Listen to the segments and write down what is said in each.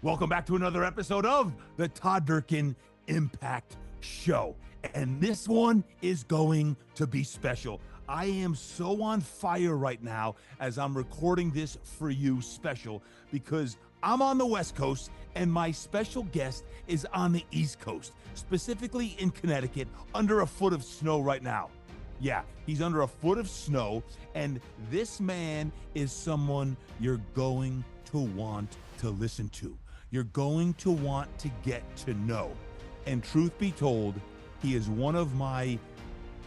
Welcome back to another episode of the Todd Durkin Impact Show. And this one is going to be special. I am so on fire right now as I'm recording this for you special because I'm on the West Coast and my special guest is on the East Coast, specifically in Connecticut, under a foot of snow right now. Yeah, he's under a foot of snow, and this man is someone you're going to want to listen to. You're going to want to get to know. And truth be told, he is one of my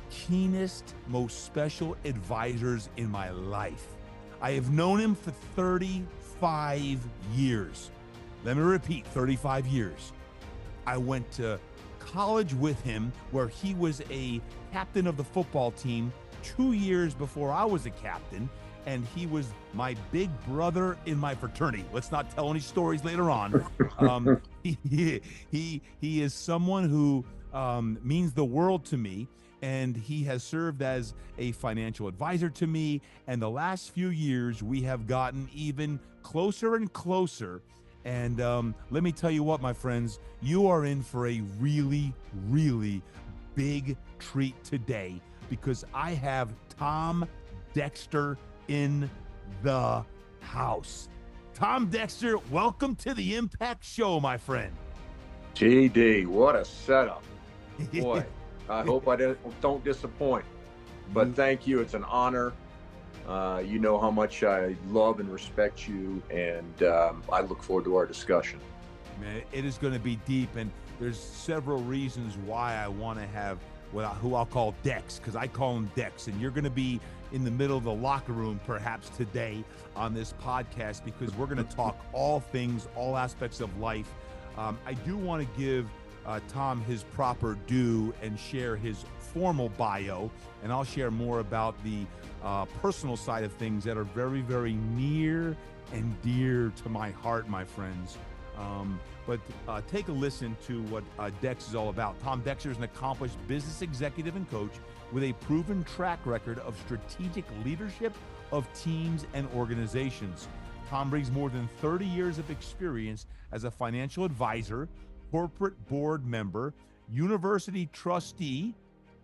keenest, most special advisors in my life. I have known him for 35 years. Let me repeat, 35 years. I went to college with him where he was a captain of the football team 2 years before I was a captain, and he was my big brother in my fraternity. Let's not tell any stories later on. He is someone who means the world to me, and he has served as a financial advisor to me. And the last few years, we have gotten even closer and closer. And let me tell you what, my friends, you are in for a really, really big treat today because I have Tom Dexter in the house. Tom Dexter, welcome to the Impact Show, my friend. GD, what a setup. Boy, I hope I don't disappoint. But thank you. It's an honor. You know how much I love and respect you, and I look forward to our discussion. Man, it is going to be deep, and there's several reasons why I want to have who I'll call Dex, because I call him Dex, and you're going to be in the middle of the locker room perhaps today on this podcast because we're going to talk all things, all aspects of life. I do want to give Tom his proper due and share his formal bio, and I'll share more about the personal side of things that are very, very near and dear to my heart, my friends. But take a listen to what Dex is all about. Tom Dexter is an accomplished business executive and coach with a proven track record of strategic leadership of teams and organizations. Tom brings more than 30 years of experience as a financial advisor, corporate board member, university trustee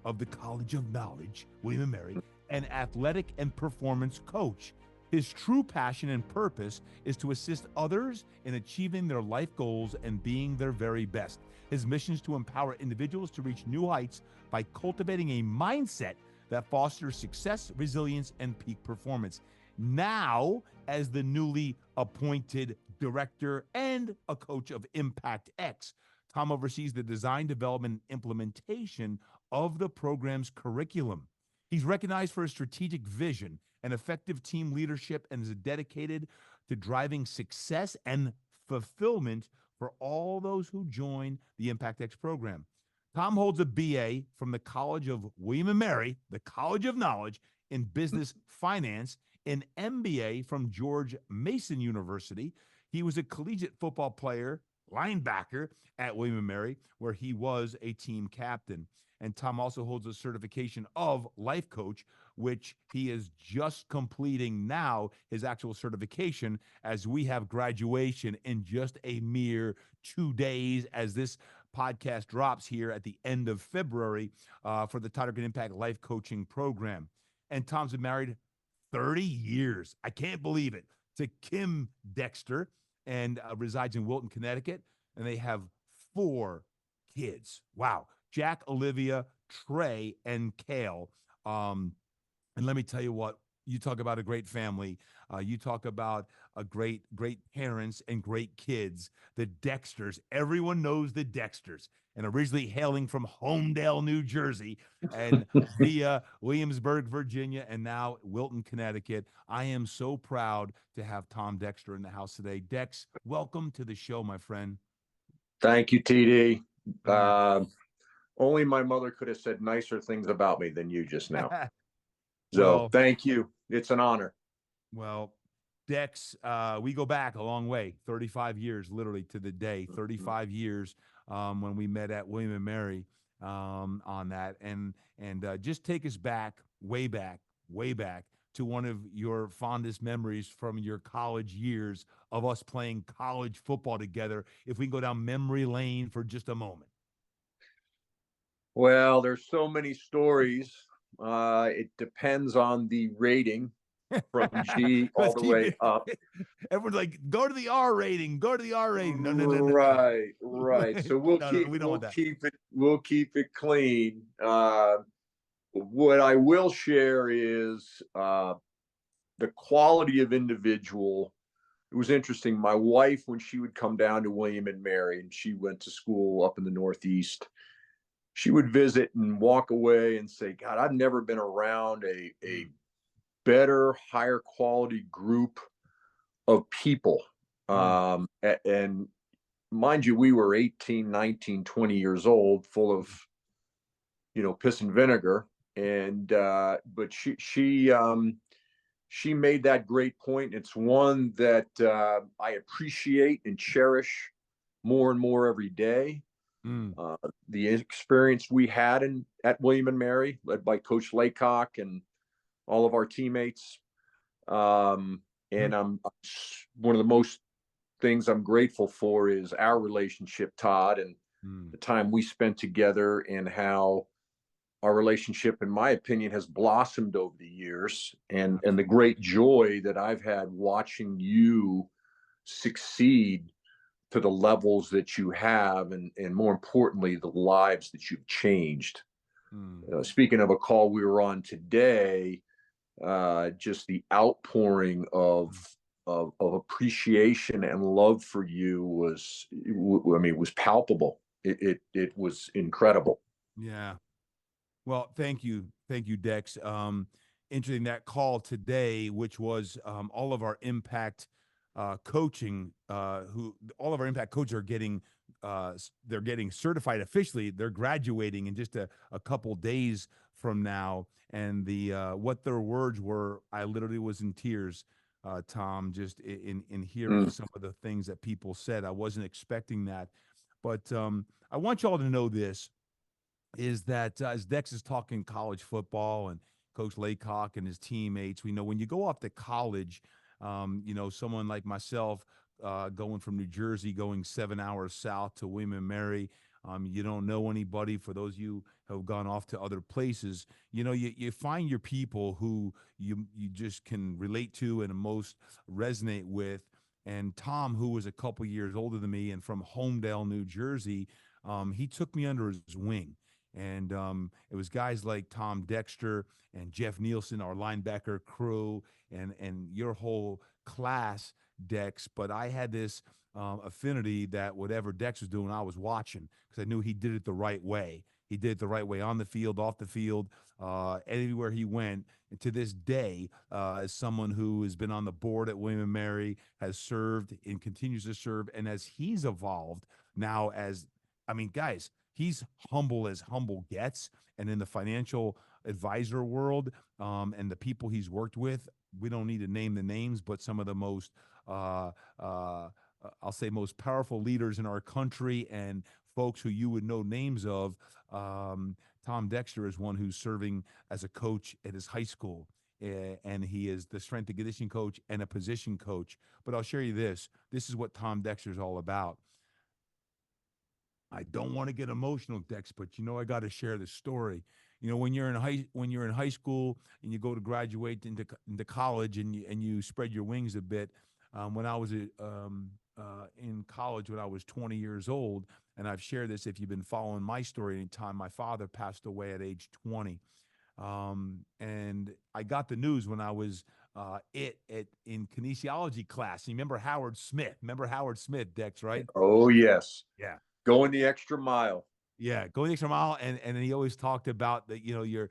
of the College of Knowledge, William & Mary, and athletic and performance coach. His true passion and purpose is to assist others in achieving their life goals and being their very best. His mission is to empower individuals to reach new heights by cultivating a mindset that fosters success, resilience, and peak performance. Now, as the newly appointed director and a coach of Impact X, Tom oversees the design, development, and implementation of the program's curriculum. He's recognized for his strategic vision and effective team leadership and is dedicated to driving success and fulfillment for all those who join the Impact X program. Tom holds a BA from the College of William & Mary, the College of Knowledge, in Business Finance, an MBA from George Mason University. He was a collegiate football player, linebacker at William & Mary, where he was a team captain. And Tom also holds a certification of life coach, which he is just completing now, his actual certification, as we have graduation in just a mere 2 days as this podcast drops here at the end of February for the Todd Durkin Impact Life Coaching Program. And Tom's been married 30 years. I can't believe it. To Kim Dexter, and resides in Wilton, Connecticut. And they have 4 kids. Wow. Jack, Olivia, Trey, and Kale. And let me tell you what, you talk about a great family. You talk about a great parents and great kids. The Dexters, everyone knows the Dexters. And originally hailing from Homedale, New Jersey, and via Williamsburg, Virginia, and now Wilton, Connecticut. I am so proud to have Tom Dexter in the house today. Dex, welcome to the show, my friend. Thank you, TD. Only my mother could have said nicer things about me than you just now. So thank you. It's an honor. Well, Dex, we go back a long way, 35 years, literally to the day, 35 years when we met at William & Mary on that. And just take us back, way back to one of your fondest memories from your college years of us playing college football together. If we can go down memory lane for just a moment. Well, there's so many stories. It depends on the rating from G all Let's the keep way it. up. Everyone's like, go to the R rating. Go to the R rating. No, no, no, no, no. Right, right. So we'll No, no, keep we don't want that. we'll keep it clean. What I will share is the quality of individual. It was interesting. My wife, when she would come down to William and Mary, and she went to school up in the Northeast, she would visit and walk away and say, God, I've never been around a better, higher quality group of people. And mind you, we were 18, 19, 20 years old, full of, piss and vinegar. And, but she made that great point. It's one that I appreciate and cherish more and more every day. The experience we had at William and Mary, led by Coach Laycock and all of our teammates. And I'm one of the most things I'm grateful for is our relationship, Todd, and the time we spent together, and how our relationship, in my opinion, has blossomed over the years, and the great joy that I've had watching you succeed to the levels that you have, and more importantly, the lives that you've changed. Speaking of a call we were on today, just the outpouring of appreciation and love for you was, I mean, it was palpable. It was incredible. Yeah. Well, thank you, Dex. Interesting that call today, which was all of our impact coaching. Who all of our impact coaches are getting. They're getting certified officially. They're graduating in just a couple days from now. And the what their words were, I literally was in tears, Tom, just in hearing some of the things that people said. I wasn't expecting that, but I want you all to know this is that as Dex is talking college football and Coach Laycock and his teammates, we know when you go off to college, someone like myself going from New Jersey, going 7 hours south to William and Mary, you don't know anybody. For those of you who have gone off to other places, you find your people who you just can relate to and most resonate with. And Tom, who was a couple years older than me and from Homedale, New Jersey, he took me under his wing. And it was guys like Tom Dexter and Jeff Nielsen, our linebacker crew, and your whole class, Dex. But I had this affinity that whatever Dex was doing, I was watching because I knew he did it the right way. He did it the right way on the field, off the field, anywhere he went. And to this day, as someone who has been on the board at William and Mary, has served and continues to serve, and as he's evolved now guys, he's humble as humble gets. And in the financial advisor world, and the people he's worked with, we don't need to name the names, but some of the most, I'll say, most powerful leaders in our country and folks who you would know names of. Tom Dexter is one who's serving as a coach at his high school. And he is the strength and conditioning coach and a position coach. But I'll share you this. This is what Tom Dexter is all about. I don't want to get emotional, Dex, but I got to share this story. When you're in high school and you go to graduate into college and you spread your wings a bit. When I was in college, when I was 20 years old, and I've shared this if you've been following my story any time, my father passed away at age 20. And I got the news when I was in kinesiology class. You remember Howard Smith? Remember Howard Smith, Dex, right? Oh yes. Yeah. Going the extra mile. Yeah, going the extra mile, and he always talked about that. Your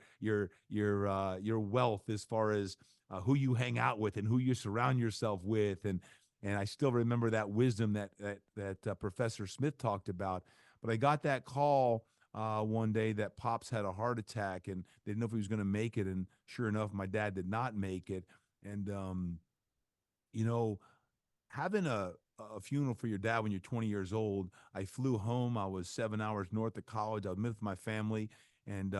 wealth as far as who you hang out with and who you surround yourself with, and I still remember that wisdom that Professor Smith talked about. But I got that call one day that Pops had a heart attack and they didn't know if he was going to make it, and sure enough, my dad did not make it, and having a funeral for your dad when you're 20 years old. I flew home. I was 7 hours north of college. I was with my family, and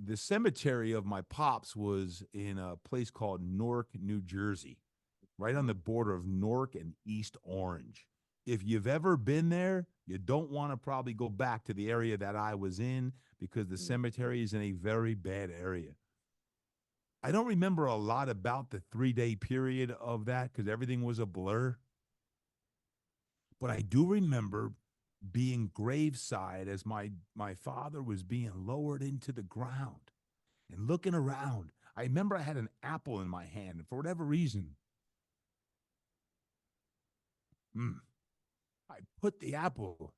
the cemetery of my pops was in a place called Newark, New Jersey, right on the border of Newark and East Orange. If you've ever been there, you don't want to probably go back to the area that I was in because the cemetery is in a very bad area. I don't remember a lot about the 3 day period of that because everything was a blur. But I do remember being graveside as my father was being lowered into the ground and looking around. I remember I had an apple in my hand, and for whatever reason, I put the apple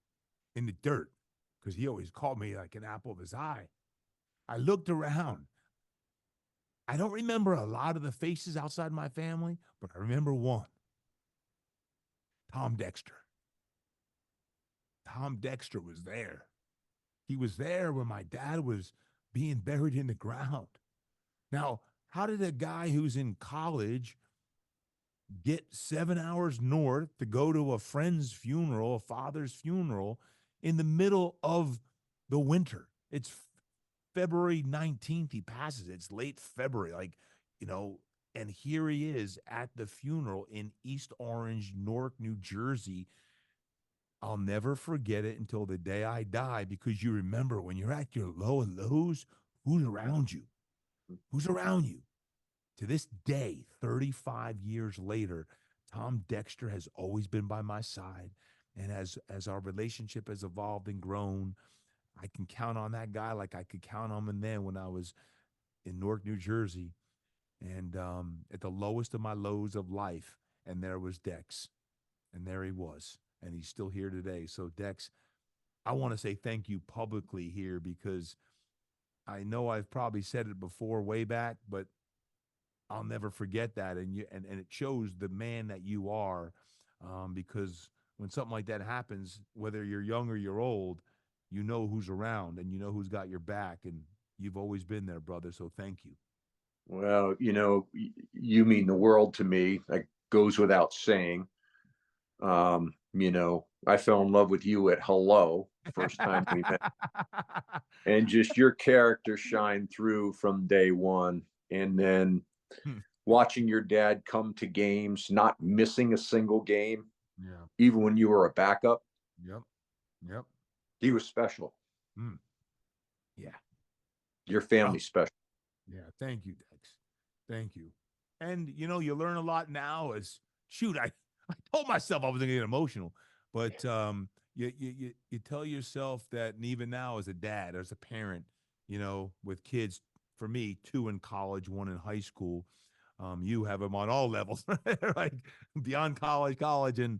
in the dirt because he always called me like an apple of his eye. I looked around. I don't remember a lot of the faces outside my family, but I remember one. Tom Dexter. Tom Dexter was there. He was there when my dad was being buried in the ground. Now, how did a guy who's in college get 7 hours north to go to a friend's funeral, a father's funeral, in the middle of the winter? It's February 19th. He passes. It's late February, and here he is at the funeral in East Orange, Newark, New Jersey. I'll never forget it until the day I die because you remember when you're at your low and lows, who's around you? Who's around you? To this day, 35 years later, Tom Dexter has always been by my side. And as our relationship has evolved and grown, I can count on that guy like I could count on him then when I was in Newark, New Jersey, and at the lowest of my lows of life. And there was Dex. And there he was. And he's still here today. So, Dex, I want to say thank you publicly here because I know I've probably said it before way back, but I'll never forget that. And it shows the man that you are, because when something like that happens, whether you're young or you're old, you know who's around and you know who's got your back. And you've always been there, brother. So thank you. Well, you mean the world to me. That goes without saying. I fell in love with you at hello, first time we met, and just your character shine through from day one. And then watching your dad come to games, not missing a single game, Yeah. even when you were a backup. Yep. Yep. He was special. Yeah. Your family special. Yeah. Thank you, Dex. Thank you. And you learn a lot now as shoot, I told myself I wasn't gonna get emotional, but you tell yourself that, and even now as a dad, as a parent, with kids, for me, two in college, one in high school, you have them on all levels, like beyond college, and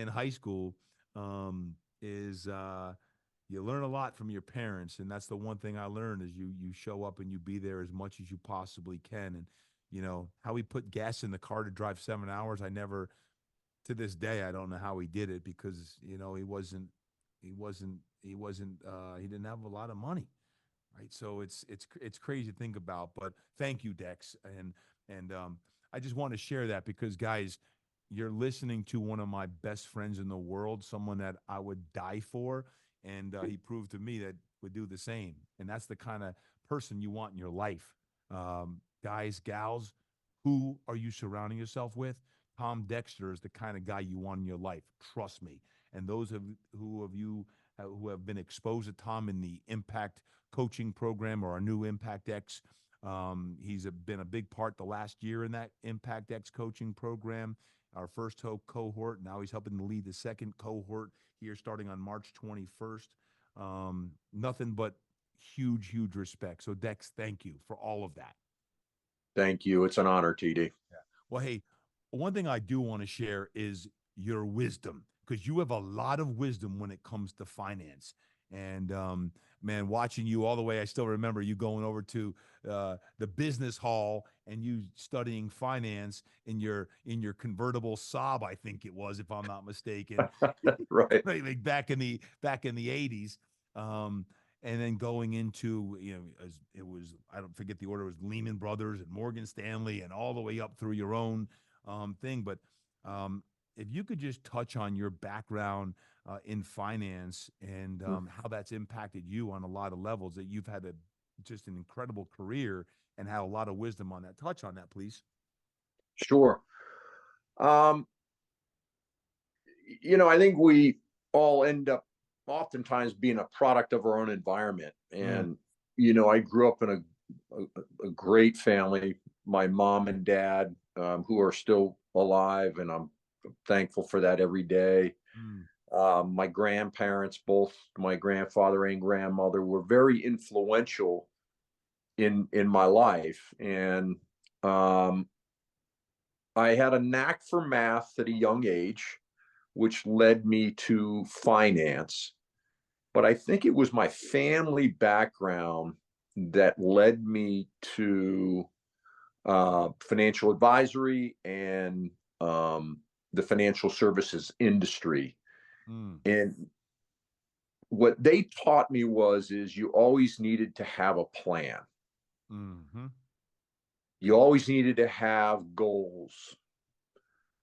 high school, is you learn a lot from your parents, and that's the one thing I learned is you show up and you be there as much as you possibly can, and how he put gas in the car to drive 7 hours. I never, to this day, I don't know how he did it because he didn't have a lot of money, right? So it's crazy to think about. But thank you, Dex, and I just want to share that because guys, you're listening to one of my best friends in the world, someone that I would die for, and he proved to me that would do the same. And that's the kind of person you want in your life, guys, gals. Who are you surrounding yourself with? Tom Dexter is the kind of guy you want in your life. Trust me. And those of you who have been exposed to Tom in the Impact Coaching Program or our new Impact X, he's been a big part the last year in that Impact X coaching program. Our first cohort. Now he's helping to lead the second cohort here starting on March 21st. Nothing but huge, huge respect. So, Dex, thank you for all of that. Thank you. It's an honor, TD. Yeah. Well, hey, one thing I do want to share is your wisdom because you have a lot of wisdom when it comes to finance. And man, watching you all the way, I still remember you going over to the business hall and you studying finance in your convertible Saab, I think it was, if I'm not mistaken, Right. like back in the '80s. And then going into, as it was, I don't forget the order, it was Lehman Brothers and Morgan Stanley and all the way up through your own thing. But if you could just touch on your background in finance and how that's impacted you on a lot of levels, that you've had to just an incredible career and had a lot of wisdom on that. Touch on that, please. Sure. Um, I think we all end up oftentimes being a product of our own environment. And, I grew up in a great family. My mom and dad, who are still alive, and I'm thankful for that every day. Mm, My grandparents, both my grandfather and grandmother, were very influential in my life. And I had a knack for math at a young age, which led me to finance. But I think it was my family background that led me to financial advisory and the financial services industry. mm, And what they taught me is you always needed to have a plan. mm-hmm. You always needed to have goals.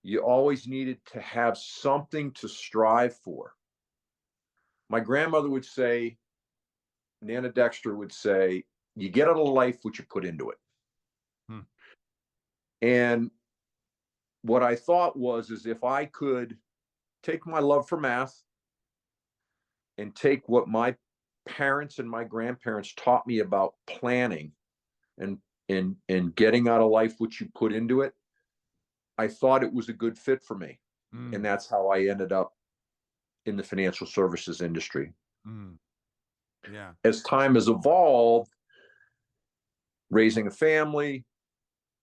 You always needed to have something to strive for. My grandmother would say, Nana Dexter would say, you get out of life what you put into it. Hmm. And what I thought is if I could take my love for math and take what my parents and my grandparents taught me about planning and getting out of life what you put into it, I thought it was a good fit for me. And that's how I ended up in the financial services industry. Yeah. As time has evolved, raising a family,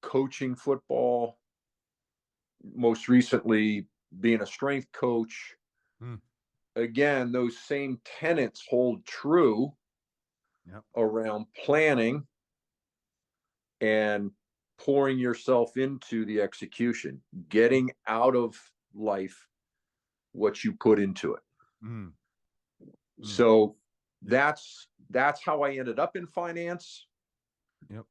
coaching football, most recently being a strength coach, again, those same tenets hold true. Yep. Around planning and pouring yourself into the execution, getting out of life what you put into it. So that's how I ended up in finance. Yep.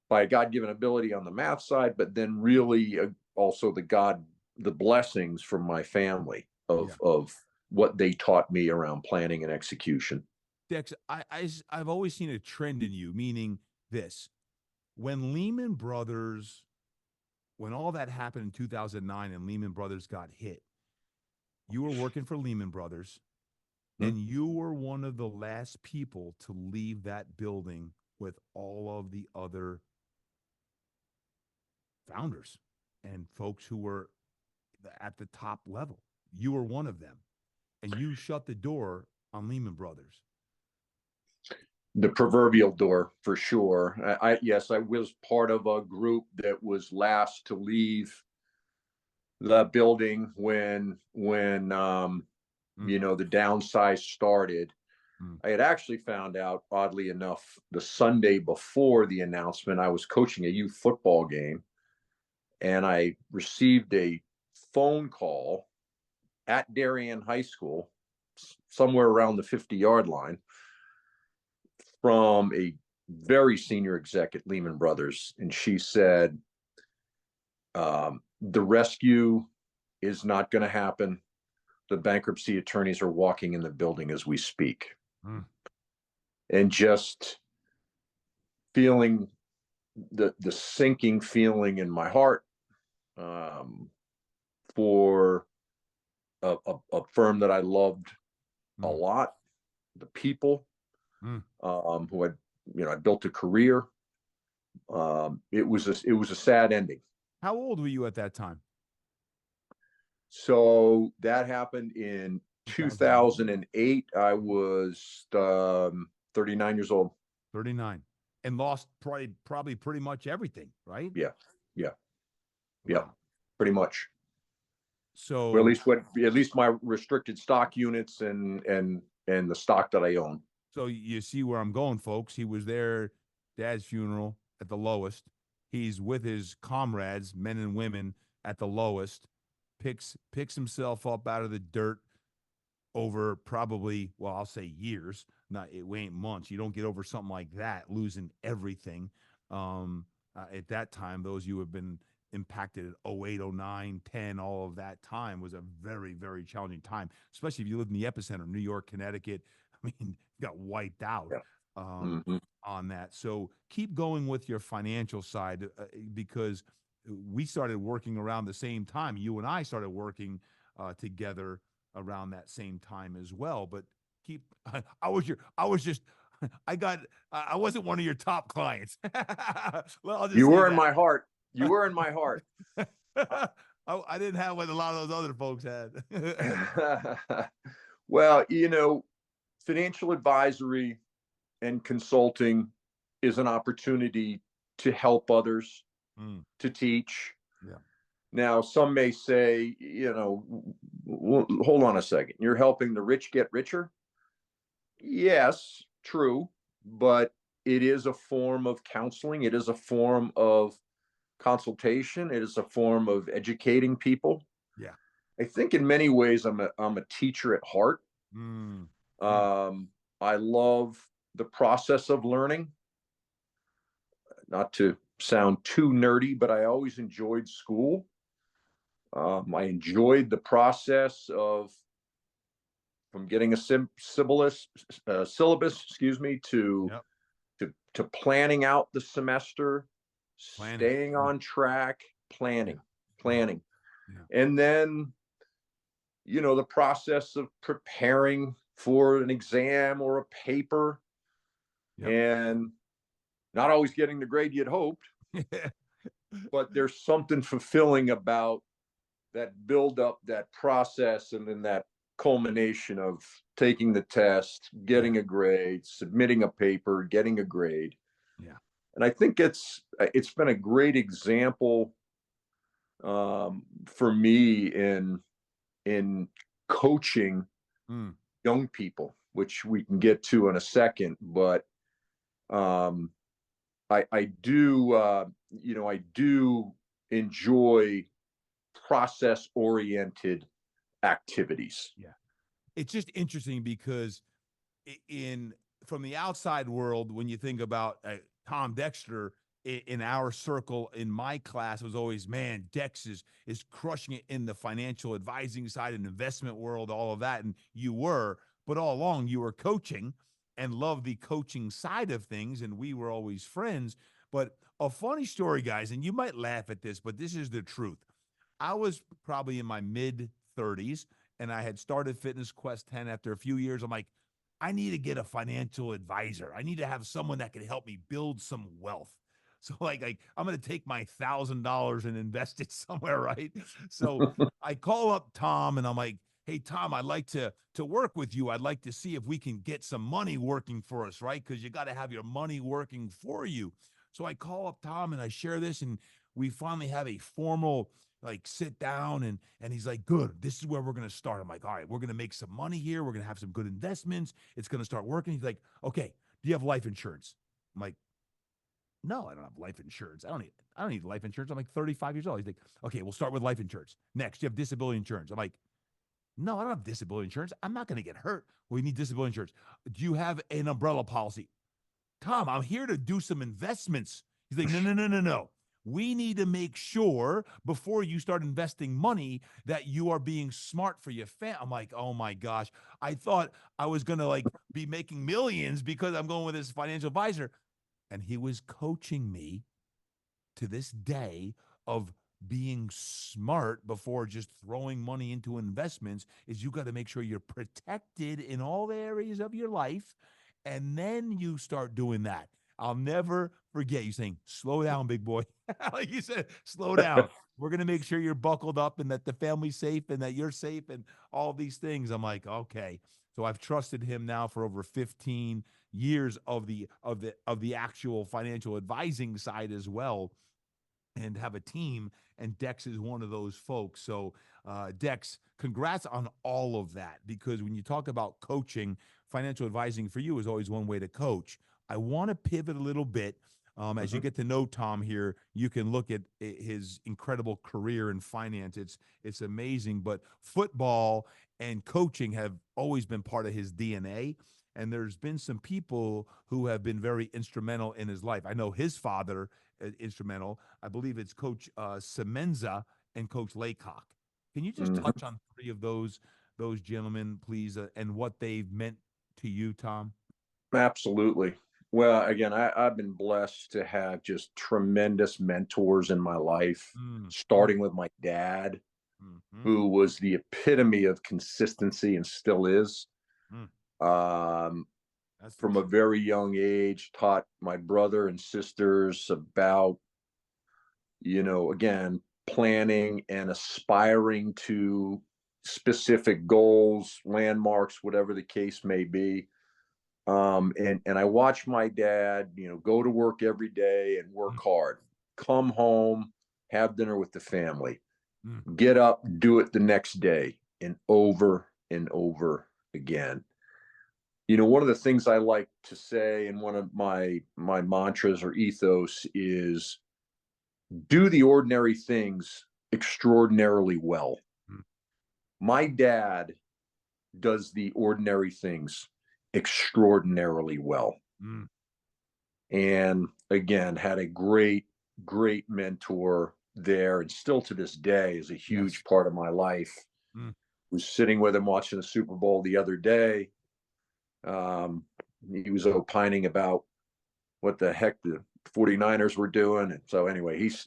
By a God-given ability on the math side, but then really also the blessings from my family of what they taught me around planning and execution. Dex, I've always seen a trend in you, meaning this. When Lehman Brothers, when all that happened in 2009 and Lehman Brothers got hit, you were working for Lehman Brothers, and you were one of the last people to leave that building with all of the other founders and folks who were at the top level. You were one of them, and you shut the door on Lehman Brothers. The proverbial door, for sure. Yes, I was part of a group that was last to leave the building when the downsize started. I had actually found out, oddly enough, the Sunday before the announcement. I was coaching a youth football game, and I received a phone call at Darien High School, somewhere around the 50-yard line, from a very senior exec at Lehman Brothers. And she said, the rescue is not going to happen. The bankruptcy attorneys are walking in the building as we speak. And just feeling the sinking feeling in my heart for a firm that I loved a lot, the people who I built a career. It was a sad ending. How old were you at that time? So that happened in 2008. I was 39 years old. 39. And lost probably pretty much everything, right? Yeah. Wow. Pretty much. So or at least my restricted stock units and the stock that I own. So you see where I'm going, folks. He was there, Dad's funeral at the lowest. He's with his comrades, men and women, at the lowest. Picks himself up out of the dirt over probably, well, I'll say years. It ain't months. You don't get over something like that, losing everything. At that time, those you have been impacted at 08, 09, 10, all of that time was a very, very challenging time, especially if you live in the epicenter, New York, Connecticut. I mean, got wiped out. Yeah. Mhm. on that. So keep going with your financial side, because we started working around the same time. You and I started working together around that same time as well. But keep, I was just, I wasn't one of your top clients. Well, I'll just You say were in my that. heart. You were in my heart. I didn't have what a lot of those other folks had. Well, financial advisory and consulting is an opportunity to help others, Mm, to teach. yeah. Now, some may say, hold on a second. You're helping the rich get richer? Yes, true. But it is a form of counseling, it is a form of consultation, it is a form of educating people. Yeah. I think in many ways I'm a teacher at heart. Mm, mm, Um, I love the process of learning. Not to sound too nerdy, but I always enjoyed school. I enjoyed the process of from getting a syllabus, excuse me, to yep. planning out the semester, Planning. staying Mm, on track, yeah. planning, Yeah. planning, Yeah. and then the process of preparing for an exam or a paper, Yep. and not always getting the grade you'd hoped, but there's something fulfilling about that build up, that process, and then that culmination of taking the test, Yeah. getting a grade, submitting a paper, getting a grade. Yeah. And I think it's been a great example for me in coaching Mm, young people, which we can get to in a second. But um, I do I do enjoy process oriented activities. yeah. It's just interesting because in from the outside world, when you think about Tom Dexter in our circle, in my class, was always, man, Dex is crushing it in the financial advising side and investment world, all of that. And you were, but all along you were coaching and loved the coaching side of things. And we were always friends. But a funny story, guys, and you might laugh at this, but this is the truth. I was probably in my mid 30s and I had started Fitness Quest 10 after a few years. I'm like, I need to get a financial advisor. I need to have someone that can help me build some wealth. So like I'm going to take my $1,000 and invest it somewhere, right? So I call up Tom and I'm like, "Hey Tom, I'd like to work with you. I'd like to see if we can get some money working for us, right? Cuz you got to have your money working for you." So I call up Tom and I share this and we finally have a formal like sit down and he's like, "Good, this is where we're going to start." I'm like, "All right, we're going to make some money here. We're going to have some good investments. It's going to start working." He's like, "Okay, do you have life insurance?" I'm like, "No, I don't have life insurance. I don't need life insurance. I'm like 35 years old." He's like, "Okay, we'll start with life insurance. Next, you have disability insurance." I'm like, "No, I don't have disability insurance. I'm not going to get hurt. We need disability insurance. Do you have an umbrella policy?" "Tom, I'm here to do some investments." He's like, "No, no, no, no, no. We need to make sure before you start investing money that you are being smart for your family." I'm like, "Oh my gosh. I thought I was going to like be making millions because I'm going with this financial advisor." And he was coaching me to this day of being smart before just throwing money into investments is you got to make sure you're protected in all the areas of your life and then you start doing that. I'll never forget you saying, "Slow down, big boy." Like you said, slow down. We're going to make sure you're buckled up and that the family's safe and that you're safe and all these things. I'm like, "Okay." So I've trusted him now for over 15 years of the actual financial advising side as well and have a team. And Dex is one of those folks. So, Dex, congrats on all of that because when you talk about coaching, financial advising for you is always one way to coach. I want to pivot a little bit. As you Mhm. get to know Tom here, you can look at his incredible career in finance. It's amazing. But football and coaching have always been part of his DNA. And there's been some people who have been very instrumental in his life. I know his father instrumental. I believe it's Coach Semenza and Coach Laycock. Can you just Mhm. touch on three of those gentlemen, please, and what they've meant to you, Tom? Absolutely. Well, again, I've been blessed to have just tremendous mentors in my life, Mm, mm, starting with my dad, mhm, who was the epitome of consistency and still is. mm. Um, That's the from a truth. very young age, taught my brother and sisters about, again, planning and aspiring to specific goals, landmarks, whatever the case may be. And I watched my dad, go to work every day and work Mm, hard, come home, have dinner with the family, mm, get up, do it the next day, and over again. One of the things I like to say, and one of my mantras or ethos is do the ordinary things extraordinarily well. mm, My dad does the ordinary things extraordinarily well. mm. And again, had a great mentor there, and still to this day is a Yes. huge part of my life. Mm. Was sitting with him watching the Super Bowl the other day. Um, he was opining about what the heck the 49ers were doing. And so anyway, Hey, he's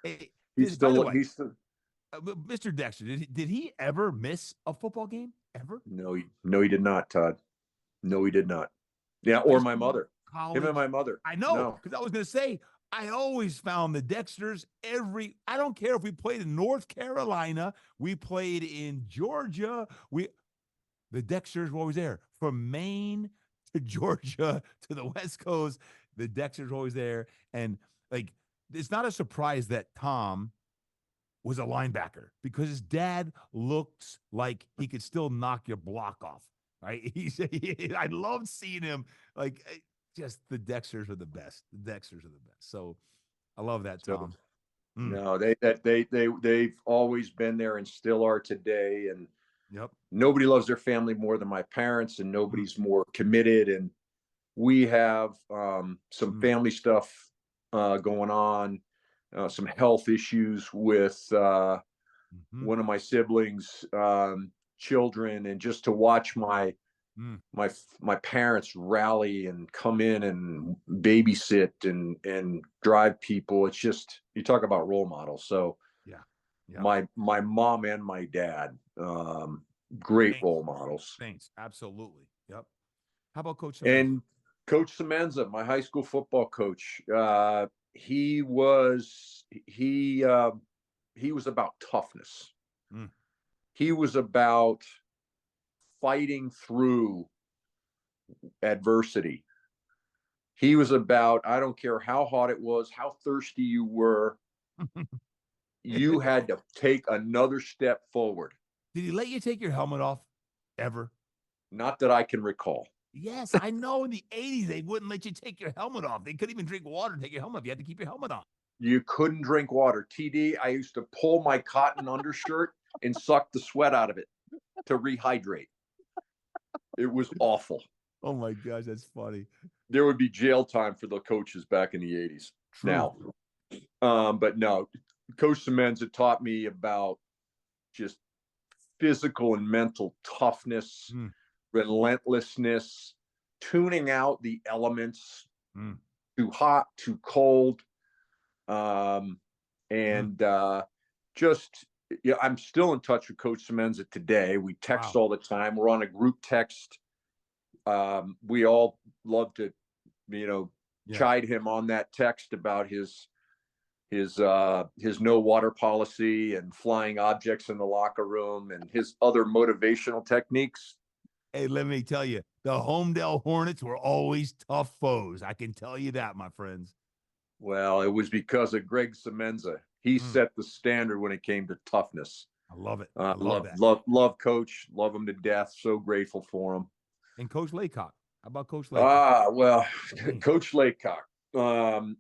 by the still, way, he's still, Mr. Dexter, did he ever miss a football game? Ever? no, he did not, Todd. No, he did not. Yeah. Or High my school, mother, him and college? my mother. I know, No, because I was going to say, I always found the Dexters I don't care if we played in North Carolina, we played in Georgia, the Dexters were always there. From Maine to Georgia to the West Coast, the Dexters were always there. And like, it's not a surprise that Tom was a linebacker because his dad looks like he could still knock your block off. Right? I loved seeing him. Like, just the Dexters are the best. The Dexters are the best. So I love that, so Tom. Mm, no, they've always been there and still are today. And yep. nobody loves their family more than my parents, and Mm, nobody's more committed. And we have some mm, family stuff going on, some health issues with mm-hmm, one of my siblings' children, and just to watch mm. my parents rally and come in and babysit and drive people. It's just, you talk about role models. So Yeah. Yep. my mom and my dad, great Saints. role models. Saints. Absolutely. Yep. How about Coach Simmons? And Coach Semenza, my high school football coach, he was he was about toughness. Mm. He was about fighting through adversity. He was about, I don't care how hot it was, how thirsty you were, you had to take another step forward. Did he let you take your helmet off ever? Not that I can recall. Yes, I know. In the 80s, they wouldn't let you take your helmet off. They couldn't even drink water and take your helmet off. You had to keep your helmet on. You couldn't drink water. TD, I used to pull my cotton undershirt and suck the sweat out of it to rehydrate. It was awful. Oh my gosh, that's funny. There would be jail time for the coaches back in the 80s. True. Now, but no, Coach Semenza taught me about just physical and mental toughness, Mm, relentlessness, tuning out the elements, mm, too hot, too cold, mm. and just, I'm still in touch with Coach Semenza today. We text Wow. all the time. We're on a group text. We all love to, Yeah. chide him on that text about his no water policy and flying objects in the locker room and his other motivational techniques. Hey, let me tell you, the Homedale Hornets were always tough foes. I can tell you that, my friends. Well, it was because of Greg Semenza. He Mm, set the standard when it came to toughness. I love it. I love Love, that. love Coach. Love him to death. So grateful for him. And Coach Laycock. How about Coach Laycock? Well, Man. Coach Laycock. And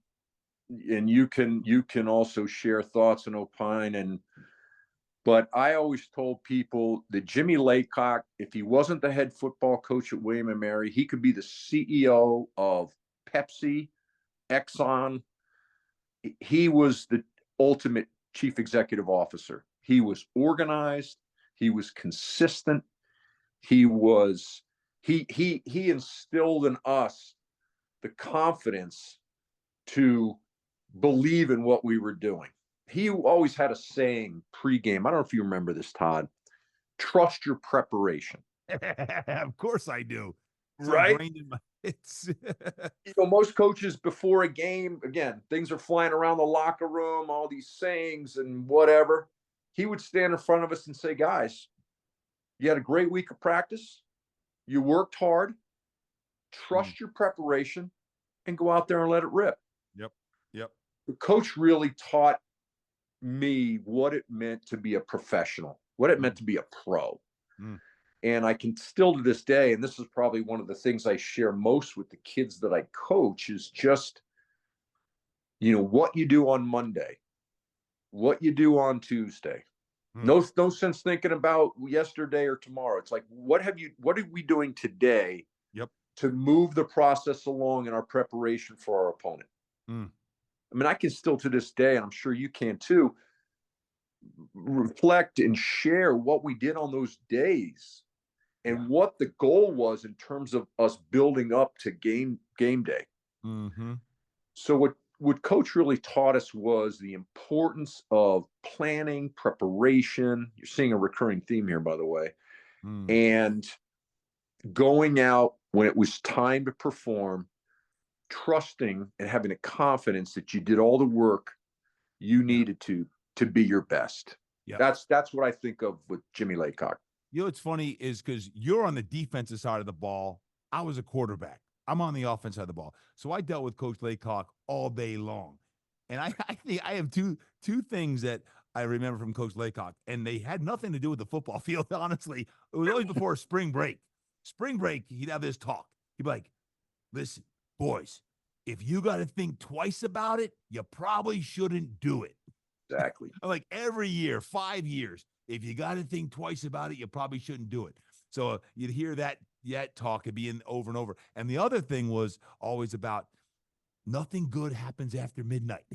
you can also share thoughts and opine. But I always told people that Jimmy Laycock, if he wasn't the head football coach at William and Mary, he could be the CEO of Pepsi, Exxon. He was the ultimate chief executive officer. He was organized. He was consistent. He instilled in us the confidence to believe in what we were doing. He always had a saying pregame. I don't know if you remember this, Todd. Trust your preparation. Of course I do. It's Right? ingrained in my it's Most coaches before a game, again, things are flying around the locker room, all these sayings and whatever. He would stand in front of us and say, guys, you had a great week of practice. You worked hard. Trust your preparation and go out there and let it rip. Yep. Yep. The coach really taught me what it meant to be a professional, what it meant to be a pro. And I can still to this day, and this is probably one of the things I share most with the kids that I coach, is just, what you do on Monday, what you do on Tuesday. No sense thinking about yesterday or tomorrow. It's like, what are we doing today to move the process along in our preparation for our opponent? I mean, I can still to this day, and I'm sure you can too, reflect and share what we did on those days and what the goal was in terms of us building up to game day. So what coach really taught us was the importance of planning, preparation. You're seeing a recurring theme here, by the way, and going out when it was time to perform, trusting and having a confidence that you did all the work you needed to be your best. That's what I think of with Jimmy Laycock. What's funny is because you're on the defensive side of the ball. I was a quarterback. I'm on the offense side of the ball. So I dealt with Coach Laycock all day long. And I think I have two things that I remember from Coach Laycock, and they had nothing to do with the football field, honestly. It was always before spring break. Spring break, he'd have this talk. He'd be like, listen, boys, if you got to think twice about it, you probably shouldn't do it. Exactly. Like every year, 5 years, if you got to think twice about it, you probably shouldn't do it. So you'd hear that talk and be in over and over. And the other thing was always about nothing good happens after midnight.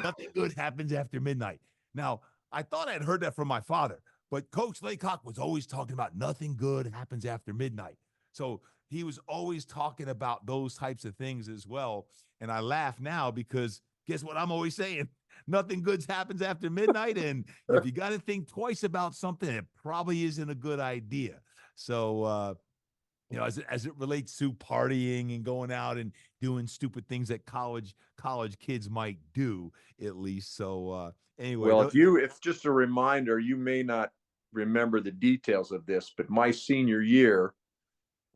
Nothing good happens after midnight. Now, I thought I'd heard that from my father, but Coach Laycock was always talking about nothing good happens after midnight. So he was always talking about those types of things as well. And I laugh now because guess what I'm always saying? Nothing good happens after midnight. And if you got to think twice about something, it probably isn't a good idea. So, as it relates to partying and going out and doing stupid things that college kids might do, at least. So, anyway. Well, if just a reminder, you may not remember the details of this, but my senior year,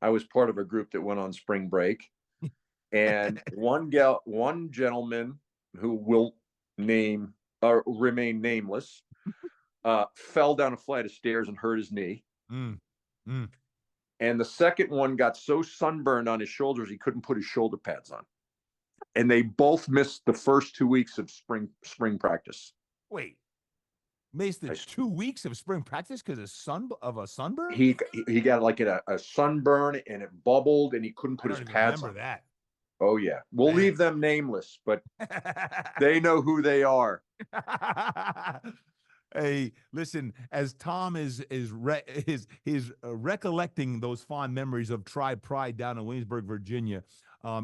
I was part of a group that went on spring break, and one gentleman who will remain nameless, fell down a flight of stairs and hurt his knee. And the second one got so sunburned on his shoulders he couldn't put his shoulder pads on, and they both missed the first 2 weeks of spring practice. Wait, missed the 2 weeks of spring practice because of a sunburn? He got like a sunburn, and it bubbled, and he couldn't put his pads on. Remember that? Oh yeah, we'll leave them nameless, but they know who they are. Hey, listen, as Tom is recollecting those fond memories of Tribe Pride down in Williamsburg, Virginia,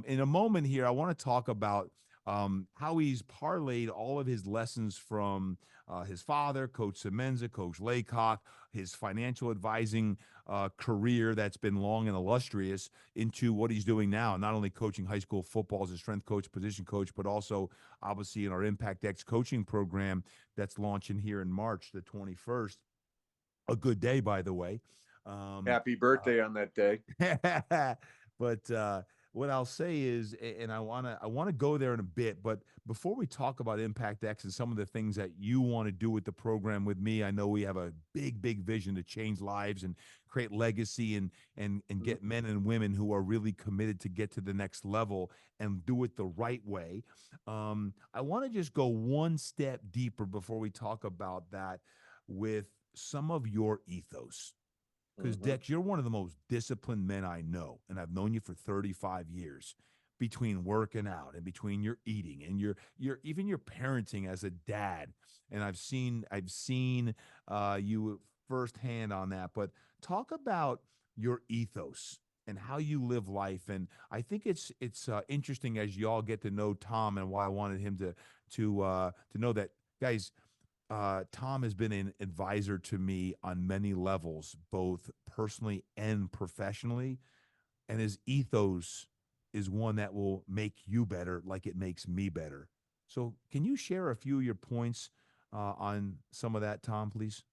in a moment here, I want to talk about how he's parlayed all of his lessons from his father, Coach Semenza, Coach Laycock, his financial advising career that's been long and illustrious, into what he's doing now, not only coaching high school football as a strength coach, position coach, but also obviously in our Impact X coaching program that's launching here in March the 21st. A good day, by the way. Happy birthday on that day. But what I'll say is, and I want to go there in a bit, but before we talk about Impact X and some of the things that you want to do with the program with me, I know we have a big vision to change lives and create legacy and get men and women who are really committed to get to the next level and do it the right way. I want to just go one step deeper before we talk about that with some of your ethos. Because Dex, you're one of the most disciplined men I know, and I've known you for 35 years. Between working out and between your eating and your even your parenting as a dad, and I've seen you firsthand on that. But talk about your ethos and how you live life. And I think it's interesting as you all get to know Tom, and why I wanted him to know that, guys. Tom has been an advisor to me on many levels, both personally and professionally. And his ethos is one that will make you better, like it makes me better. So, can you share a few of your points on some of that, Tom, please?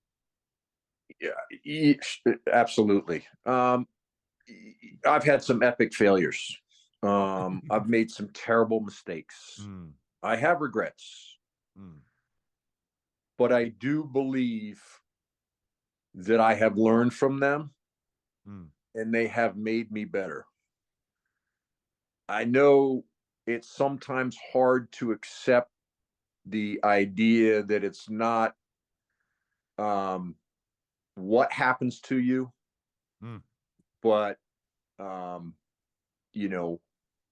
Yeah, absolutely. I've had some epic failures. I've made some terrible mistakes. Mm, I have regrets, mm, but I do believe that I have learned from them mm, and they have made me better. I know it's sometimes hard to accept the idea that it's not um, what happens to you, mm, but um, you know,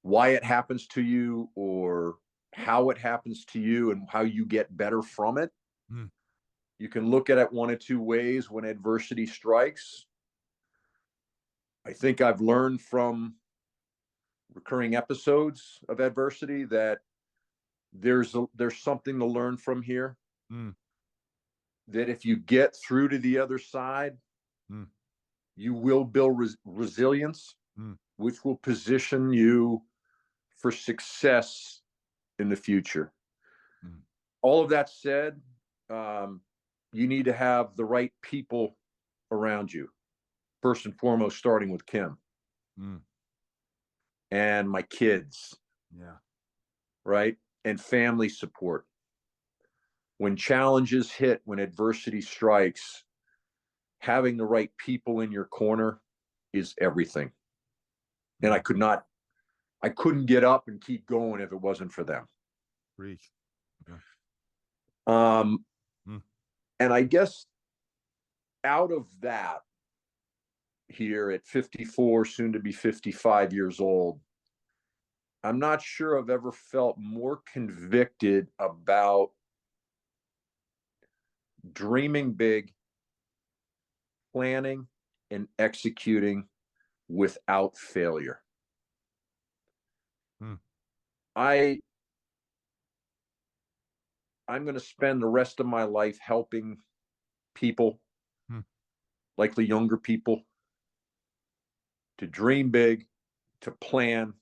why it happens to you or how it happens to you and how you get better from it. mm, You can look at it one of two ways when adversity strikes. I think I've learned from recurring episodes of adversity that there's something to learn from here, mm, that if you get through to the other side, mm, you will build resilience, mm, which will position you for success in the future. mm, All of that said, um, you need to have the right people around you. First and foremost, starting with Kim mm. and my kids, Yeah. right? And family support. When challenges hit, when adversity strikes, having the right people in your corner is everything. And Mm. I couldn't get up and keep going if it wasn't for them. Preach. Yeah. Um, Mm, and I guess out of that, here at 54, soon to be 55 years old, I'm not sure I've ever felt more convicted about dreaming big, planning, and executing without failure. mm, I I'm going to spend the rest of my life helping people, mm, likely younger people, to dream big, to plan,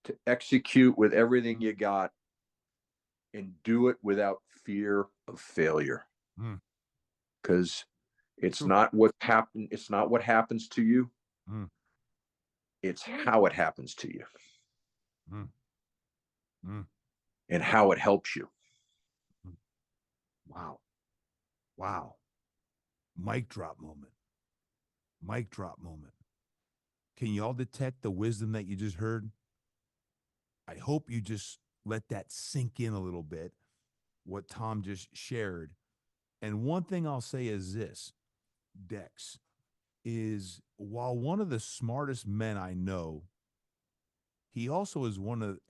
to execute with everything you got, and do it without fear of failure. mm. Because it's True. not what happened. It's not what happens to you. Mm, It's how it happens to you mm, mm, and how it helps you. mm. Wow. Wow. Mic drop moment. Mic drop moment. Can you all detect the wisdom that you just heard? I hope you just let that sink in a little bit, what Tom just shared. And one thing I'll say is this, Dex, is while one of the smartest men I know, he also is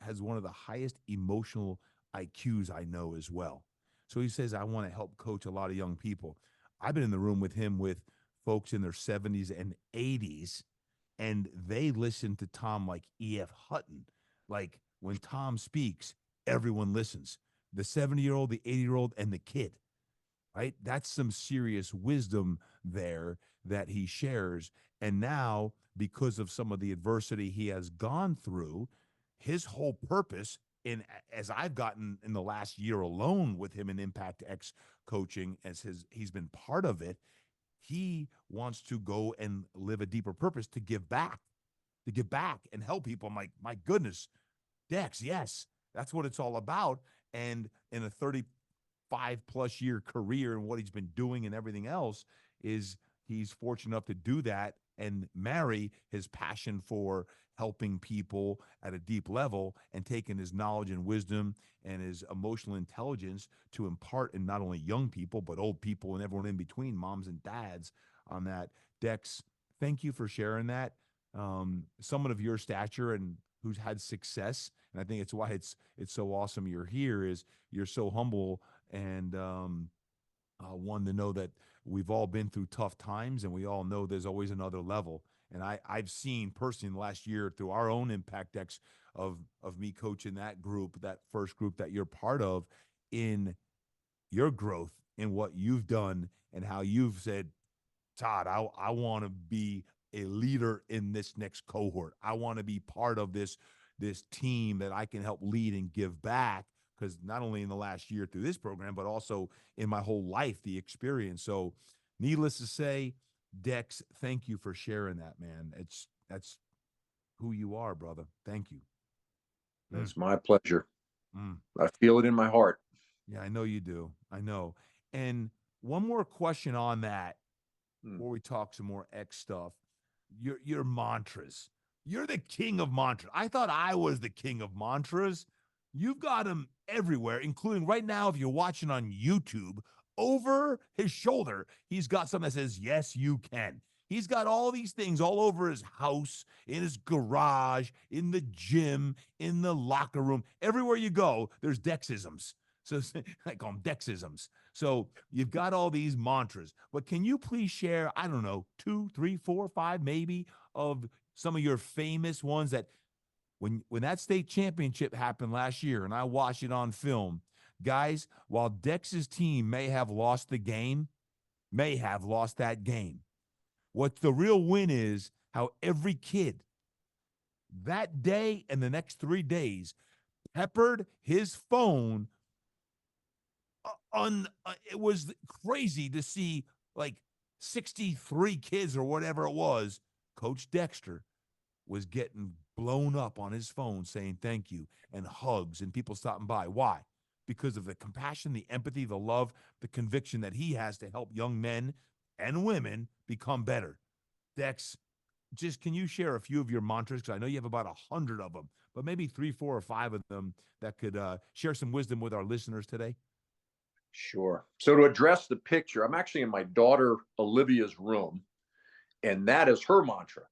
has one of the highest emotional IQs I know as well. So he says, I want to help coach a lot of young people. I've been in the room with him with folks in their 70s and 80s, and they listen to Tom like E.F. Hutton. Like when Tom speaks, everyone listens. The 70-year-old, the 80-year-old, and the kid, right? That's some serious wisdom there that he shares. And now, because of some of the adversity he has gone through, his whole purpose in as I've gotten in the last year alone with him in Impact X coaching, as he's been part of it, he wants to go and live a deeper purpose to give back and help people. I'm like, my goodness, Dex, yes, that's what it's all about. And in a 35+ year career and what he's been doing and everything else, is he's fortunate enough to do that and marry his passion for helping people at a deep level and taking his knowledge and wisdom and his emotional intelligence to impart in not only young people but old people and everyone in between, moms and dads, on that. Dex, thank you for sharing that. Someone of your stature and who's had success, and I think it's why it's so awesome you're here, is you're so humble and one to know that we've all been through tough times, and we all know there's always another level. And I've seen personally in the last year through our own Impact X of me coaching that group, that first group that you're part of, in your growth in what you've done and how you've said, Todd, I want to be a leader in this next cohort. I want to be part of this team that I can help lead and give back, because not only in the last year through this program, but also in my whole life, the experience. So needless to say, Dex, thank you for sharing that, man. That's who you are, brother. Thank you. It's my pleasure. Mm. I feel it in my heart. Yeah, I know you do. I know. And one more question on that before we talk some more X stuff. Your mantras. You're the king of mantras. I thought I was the king of mantras. You've got them everywhere, including right now, if you're watching on YouTube, over his shoulder, he's got something that says, yes, you can. He's got all these things all over his house, in his garage, in the gym, in the locker room. Everywhere you go, there's Dexisms. So I call them Dexisms. So you've got all these mantras, but can you please share, I don't know, 2, 3, 4, 5, maybe, of some of your famous ones that when that state championship happened last year and I watched it on film, guys, while Dex's team may have lost that game, what the real win is how every kid that day and the next 3 days peppered his phone. It was crazy to see, like, 63 kids or whatever it was. Coach Dexter was getting blown up on his phone saying thank you and hugs and people stopping by. Why? Because of the compassion, the empathy, the love, the conviction that he has to help young men and women become better. Dex, just can you share a few of your mantras? Because I know you have about 100 of them, but maybe 3, 4, or 5 of them that could share some wisdom with our listeners today. Sure. So to address the picture, I'm actually in my daughter Olivia's room, and that is her mantra.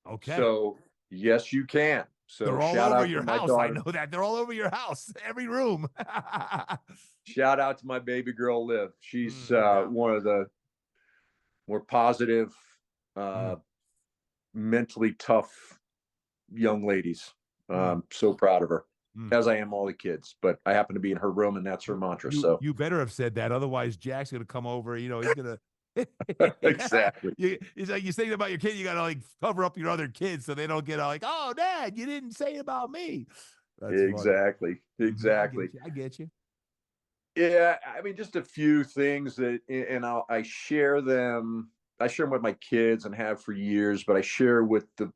Okay. So yes, you can. So they're all shout over out your to my house. daughter. I know that. They're all over your house, every room. Shout out to my baby girl, Liv. She's no one of the more positive, mentally tough young ladies. So proud of her, as I am all the kids. But I happen to be in her room, and that's her mantra. So you better have said that. Otherwise, Jack's going to come over. You know, he's going to. Exactly. It's like you say about your kid, you got to like cover up your other kids so they don't get all like, oh, Dad, you didn't say about me. That's exactly. funny. Exactly. I get you. Yeah, I mean, just a few things that, and I share them. I share them with my kids and have for years, but I share with the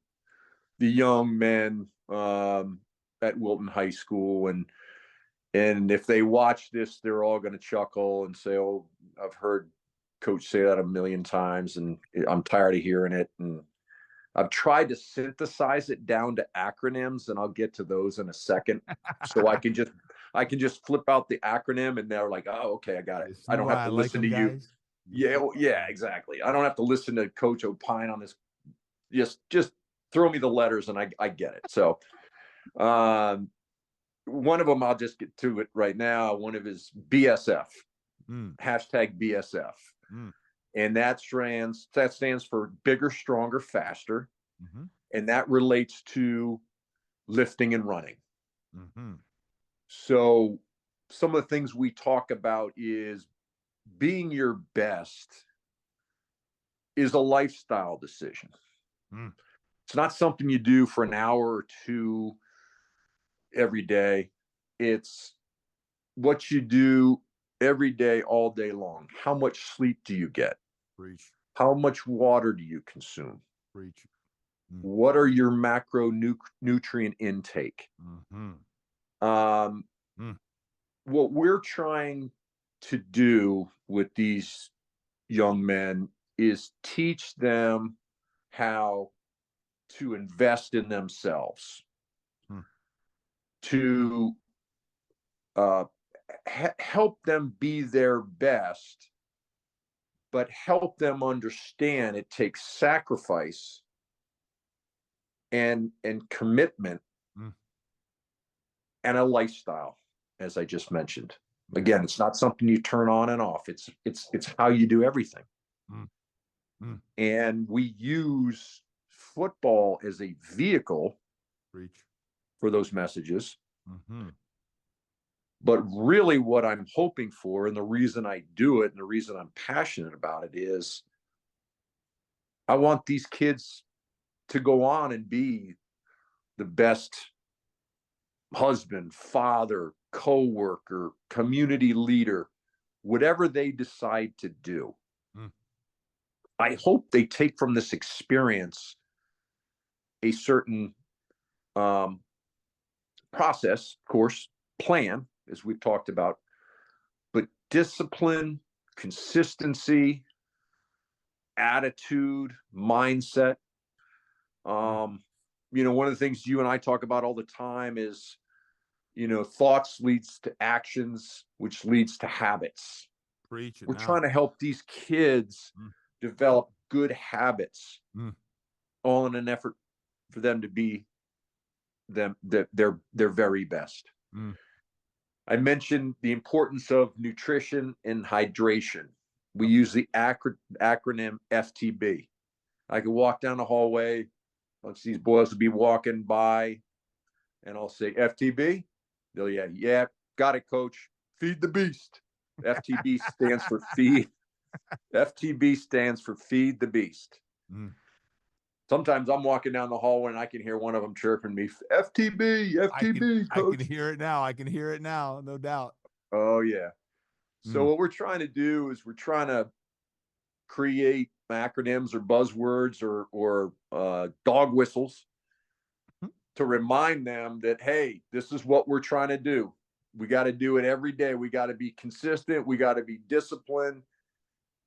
young men at Wilton High School, and if they watch this, they're all going to chuckle and say, "Oh, I've heard Coach say that a million times, and I'm tired of hearing it." And I've tried to synthesize it down to acronyms, and I'll get to those in a second. So I can just flip out the acronym, and they're like, "Oh, okay, I got it. I don't have to listen to you." Yeah, exactly. I don't have to listen to Coach opine on this. Just throw me the letters, and I get it. So, one of them, I'll just get to it right now. One of his BSF, hashtag BSF. And that stands for bigger, stronger, faster. And that relates to lifting and running. So some of the things we talk about is being your best is a lifestyle decision. It's not something you do for an hour or two every day. It's what you do every day, all day long. How much sleep do you get? Preach. How much water do you consume? Preach. What are your macronutrient intake? What we're trying to do with these young men is teach them how to invest in themselves, to help them be their best, but help them understand it takes sacrifice and commitment and a lifestyle, as I just mentioned. Again, it's not something you turn on and off. It's how you do everything. Mm. Mm. And we use football as a vehicle Preach. for those messages. Mm-hmm. But really what I'm hoping for, and the reason I do it and the reason I'm passionate about it, is I want these kids to go on and be the best husband, father, co-worker, community leader, whatever they decide to do. Mm. I hope they take from this experience a certain process, of course, plan, as we've talked about, but discipline, consistency, attitude, mindset. One of the things you and I talk about all the time is, thoughts leads to actions, which leads to habits. Preach it We're now. trying to help these kids develop good habits, all in an effort for them to be their very best. I mentioned the importance of nutrition and hydration. We use the acronym FTB. I could walk down the hallway, once these boys will be walking by, and I'll say FTB. They'll yeah, got it, coach. Feed the beast. FTB stands for feed. FTB stands for feed the beast. Sometimes I'm walking down the hallway and I can hear one of them chirping me, FTB, FTB, coach. I can hear it now. I can hear it now, no doubt. Oh, yeah. So what we're trying to do is we're trying to create acronyms or buzzwords or dog whistles to remind them that, hey, this is what we're trying to do. We got to do it every day. We got to be consistent. We got to be disciplined.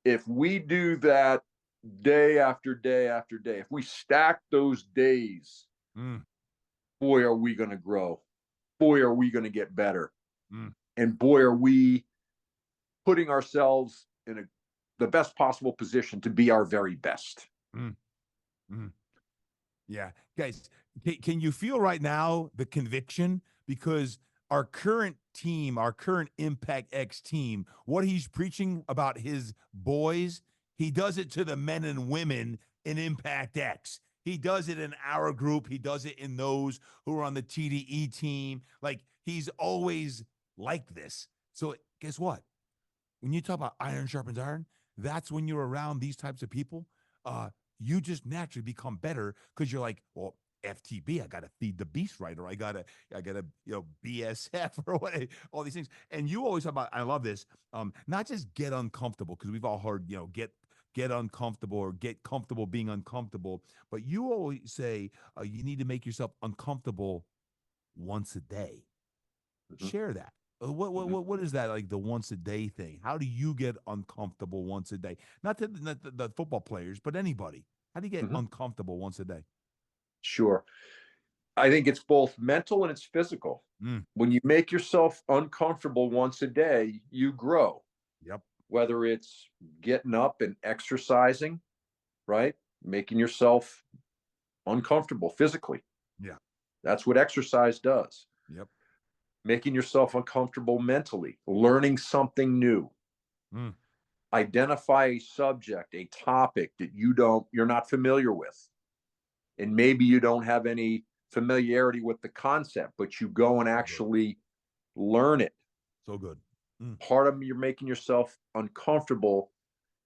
If we do that day after day after day, if we stack those days, boy, are we going to grow. Boy, are we going to get better. And boy, are we putting ourselves in the best possible position to be our very best. Yeah. Guys, can you feel right now the conviction? Because our current team, our current Impact X team, what he's preaching about his boys, he does it to the men and women in Impact X. He does it in our group. He does it in those who are on the TDE team. Like, he's always like this. So guess what? When you talk about iron sharpens iron, that's when you're around these types of people. You just naturally become better because you're like, well, FTB, I gotta feed the beast, right? Or I gotta, BSF or what, all these things. And you always talk about, I love this, not just get uncomfortable, because we've all heard, get uncomfortable or get comfortable being uncomfortable. But you always say you need to make yourself uncomfortable once a day. Share that. What is that, like the once a day thing? How do you get uncomfortable once a day? Not the football players, but anybody. How do you get uncomfortable once a day? Sure. I think it's both mental and it's physical. When you make yourself uncomfortable once a day, you grow. Yep. Whether it's getting up and exercising, right? Making yourself uncomfortable physically. Yeah. That's what exercise does. Yep. Making yourself uncomfortable mentally, learning something new. Identify a subject, a topic that you're not familiar with. And maybe you don't have any familiarity with the concept, but you go and actually learn it. So good. Part of you're making yourself uncomfortable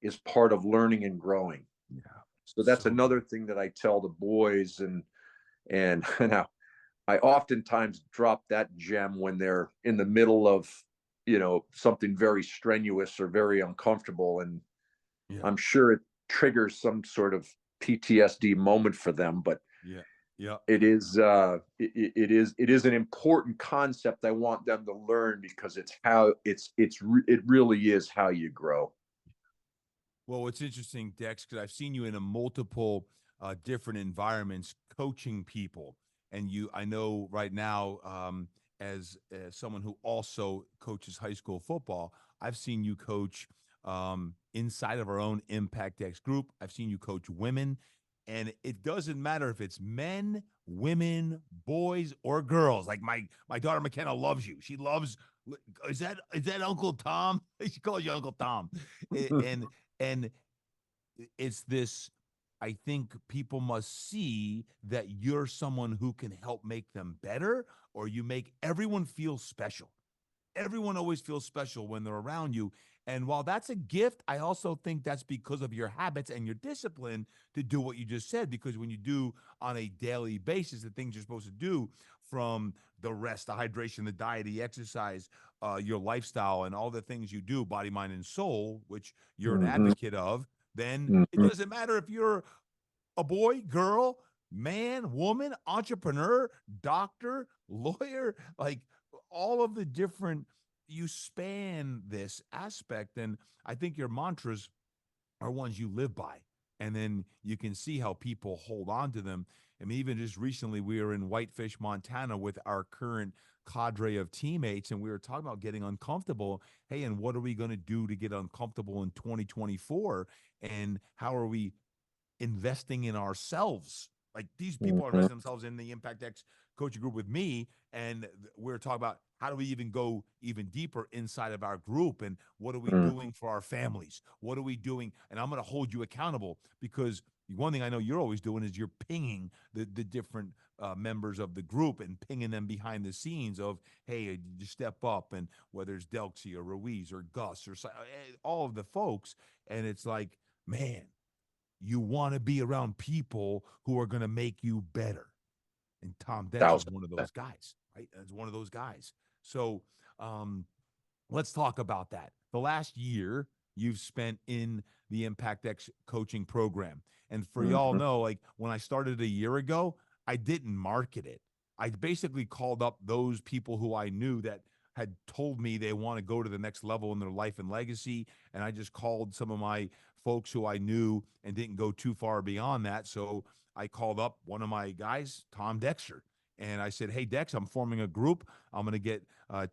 is part of learning and growing. Yeah. So that's another thing that I tell the boys, and now I oftentimes drop that gem when they're in the middle of, something very strenuous or very uncomfortable. And I'm sure it triggers some sort of PTSD moment for them, but it is an important concept I want them to learn, because it really is how you grow. Well, it's interesting, Dex, because I've seen you in a multiple different environments coaching people, and I know right now, as someone who also coaches high school football, I've seen you coach inside of our own Impact X group. I've seen you coach women, And it doesn't matter if it's men, women, boys, or girls. Like my daughter McKenna loves you. She loves. Is that Uncle Tom? She calls you Uncle Tom, and it's this. I think people must see that you're someone who can help make them better, or you make everyone feel special. Everyone always feels special when they're around you. And while that's a gift, I also think that's because of your habits and your discipline to do what you just said. Because when you do on a daily basis the things you're supposed to do, from the rest, the hydration, the diet, the exercise, your lifestyle, and all the things you do, body, mind, and soul, which you're an Mm-hmm. advocate of, then it Mm-hmm. doesn't matter if you're a boy, girl, man, woman, entrepreneur, doctor, lawyer, like all of the different, you span this aspect. And I think your mantras are ones you live by. And then you can see how people hold on to them. I mean, even just recently, we were in Whitefish, Montana with our current cadre of teammates, and we were talking about getting uncomfortable. Hey, and what are we going to do to get uncomfortable in 2024? And how are we investing in ourselves? Like, these people are Mm-hmm. investing themselves in the Impact X coaching group with me, and we're talking about how do we even go even deeper inside of our group, and what are we doing for our families? What are we doing? And I'm going to hold you accountable, because one thing I know you're always doing is you're pinging the different members of the group and pinging them behind the scenes of, hey, did you step up? And whether it's Delxie or Ruiz or Gus or all of the folks, and it's like, man, you want to be around people who are going to make you better. And Tom Dexter is one of 1,000%. those guys, right? It's one of those guys. So um, let's talk about that. The last year you've spent in the Impact X coaching program. And for y'all Mm-hmm. know, like when I started a year ago, I didn't market it. I basically called up those people who I knew that had told me they want to go to the next level in their life and legacy. And I just called some of my folks who I knew and didn't go too far beyond that. So I called up one of my guys, Tom Dexter, and I said, hey, Dex, I'm forming a group. I'm going to get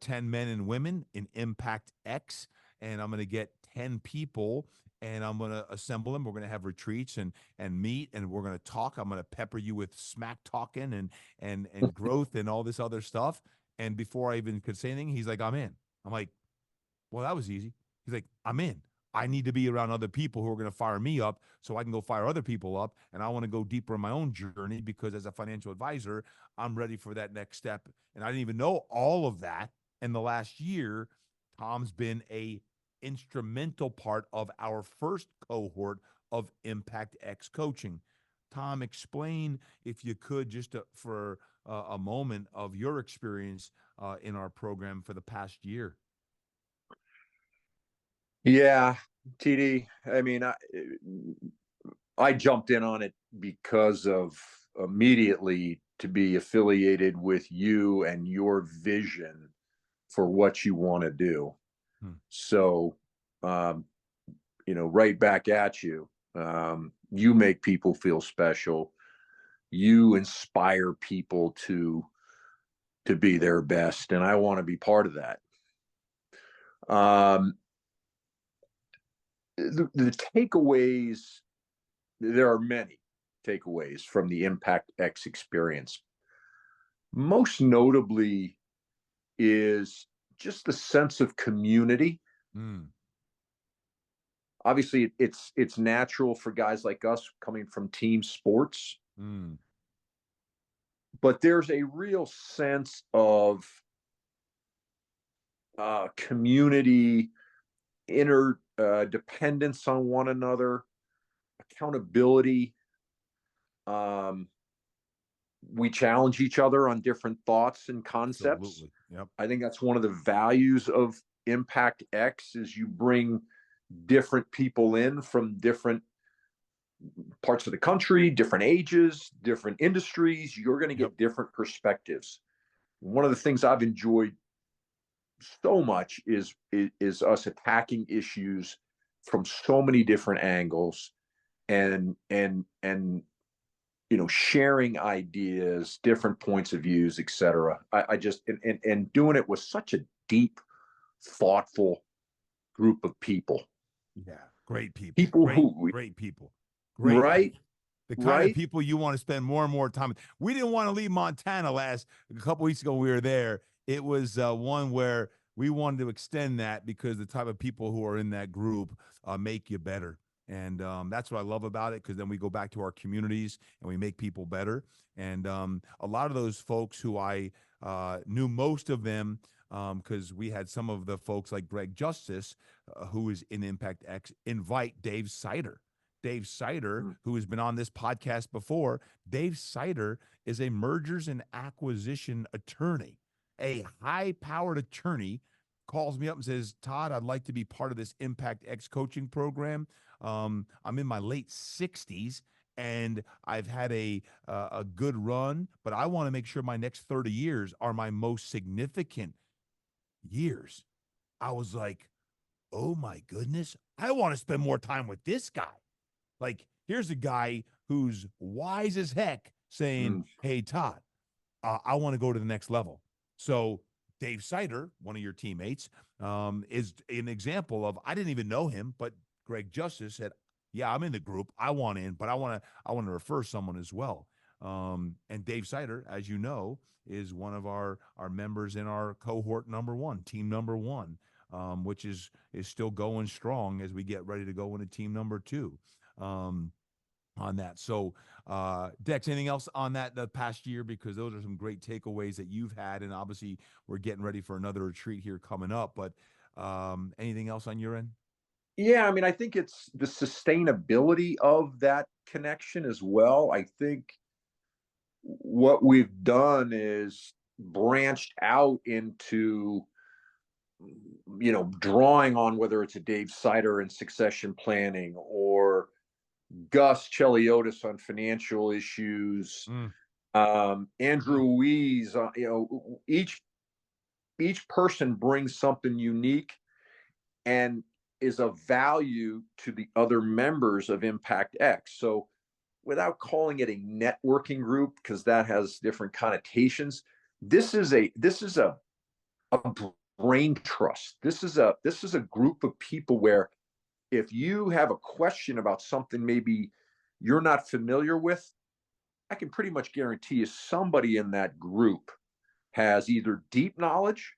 10 men and women in Impact X, and I'm going to get 10 people, and I'm going to assemble them. We're going to have retreats and meet, and we're going to talk. I'm going to pepper you with smack talking and growth and all this other stuff. And before I even could say anything, he's like, I'm in. I'm like, well, that was easy. He's like, I'm in. I need to be around other people who are going to fire me up so I can go fire other people up. And I want to go deeper in my own journey, because as a financial advisor, I'm ready for that next step. And I didn't even know all of that. In the last year, Tom's been a instrumental part of our first cohort of Impact X coaching. Tom, explain, if you could, just for a moment, of your experience in our program for the past year. Yeah, TD. I mean, I jumped in on it because of immediately to be affiliated with you and your vision for what you want to do. So, right back at you. You make people feel special. You inspire people to be their best, and I want to be part of that. The takeaways, there are many takeaways from the Impact X experience. Most notably is just the sense of community. Obviously, it's natural for guys like us coming from team sports, but there's a real sense of community, interdependence on one another, accountability. We challenge each other on different thoughts and concepts. Absolutely. Yep. I think that's one of the values of Impact X, is you bring different people in from different parts of the country, different ages, different industries. You're going to get different perspectives. One of the things I've enjoyed so much is us attacking issues from so many different angles, and sharing ideas, different points of views, etc. I just and doing it with such a deep, thoughtful group of people. Yeah, great people. People Great, who great people. Great right people. The kind of right? people you want to spend more and more time with. We didn't want to leave Montana a couple weeks ago. We were there. It was one where we wanted to extend that because the type of people who are in that group make you better. And that's what I love about it, because then we go back to our communities and we make people better. And a lot of those folks who I knew, most of them, because we had some of the folks like Greg Justice, who is in Impact X, invite Dave Sider. Dave Sider, who has been on this podcast before. Dave Sider is a mergers and acquisition attorney, a high-powered attorney. Calls me up and says, Todd, I'd like to be part of this Impact X coaching program. I'm in my late 60s and I've had a good run, but I want to make sure my next 30 years are my most significant years. I was like, oh my goodness, I want to spend more time with this guy. Like, here's a guy who's wise as heck saying, hey, Todd, I want to go to the next level. So Dave Sider, one of your teammates, is an example of, I didn't even know him, but Greg Justice said, yeah, I'm in the group. I want in, but I want to refer someone as well. And Dave Sider, as you know, is one of our members in our cohort number 1, team number 1, which is still going strong as we get ready to go into team number 2. On that. So, Dex, anything else on that the past year? Because those are some great takeaways that you've had, and obviously we're getting ready for another retreat here coming up. But anything else on your end? Yeah, I mean, I think it's the sustainability of that connection as well. I think what we've done is branched out into, drawing on whether it's a Dave Sider in succession planning, or Gus Cheliotis on financial issues, Andrew Wees. Each person brings something unique and is of value to the other members of Impact X. So, without calling it a networking group, because that has different connotations, this is a brain trust. This is a group of people where, if you have a question about something maybe you're not familiar with, I can pretty much guarantee you somebody in that group has either deep knowledge,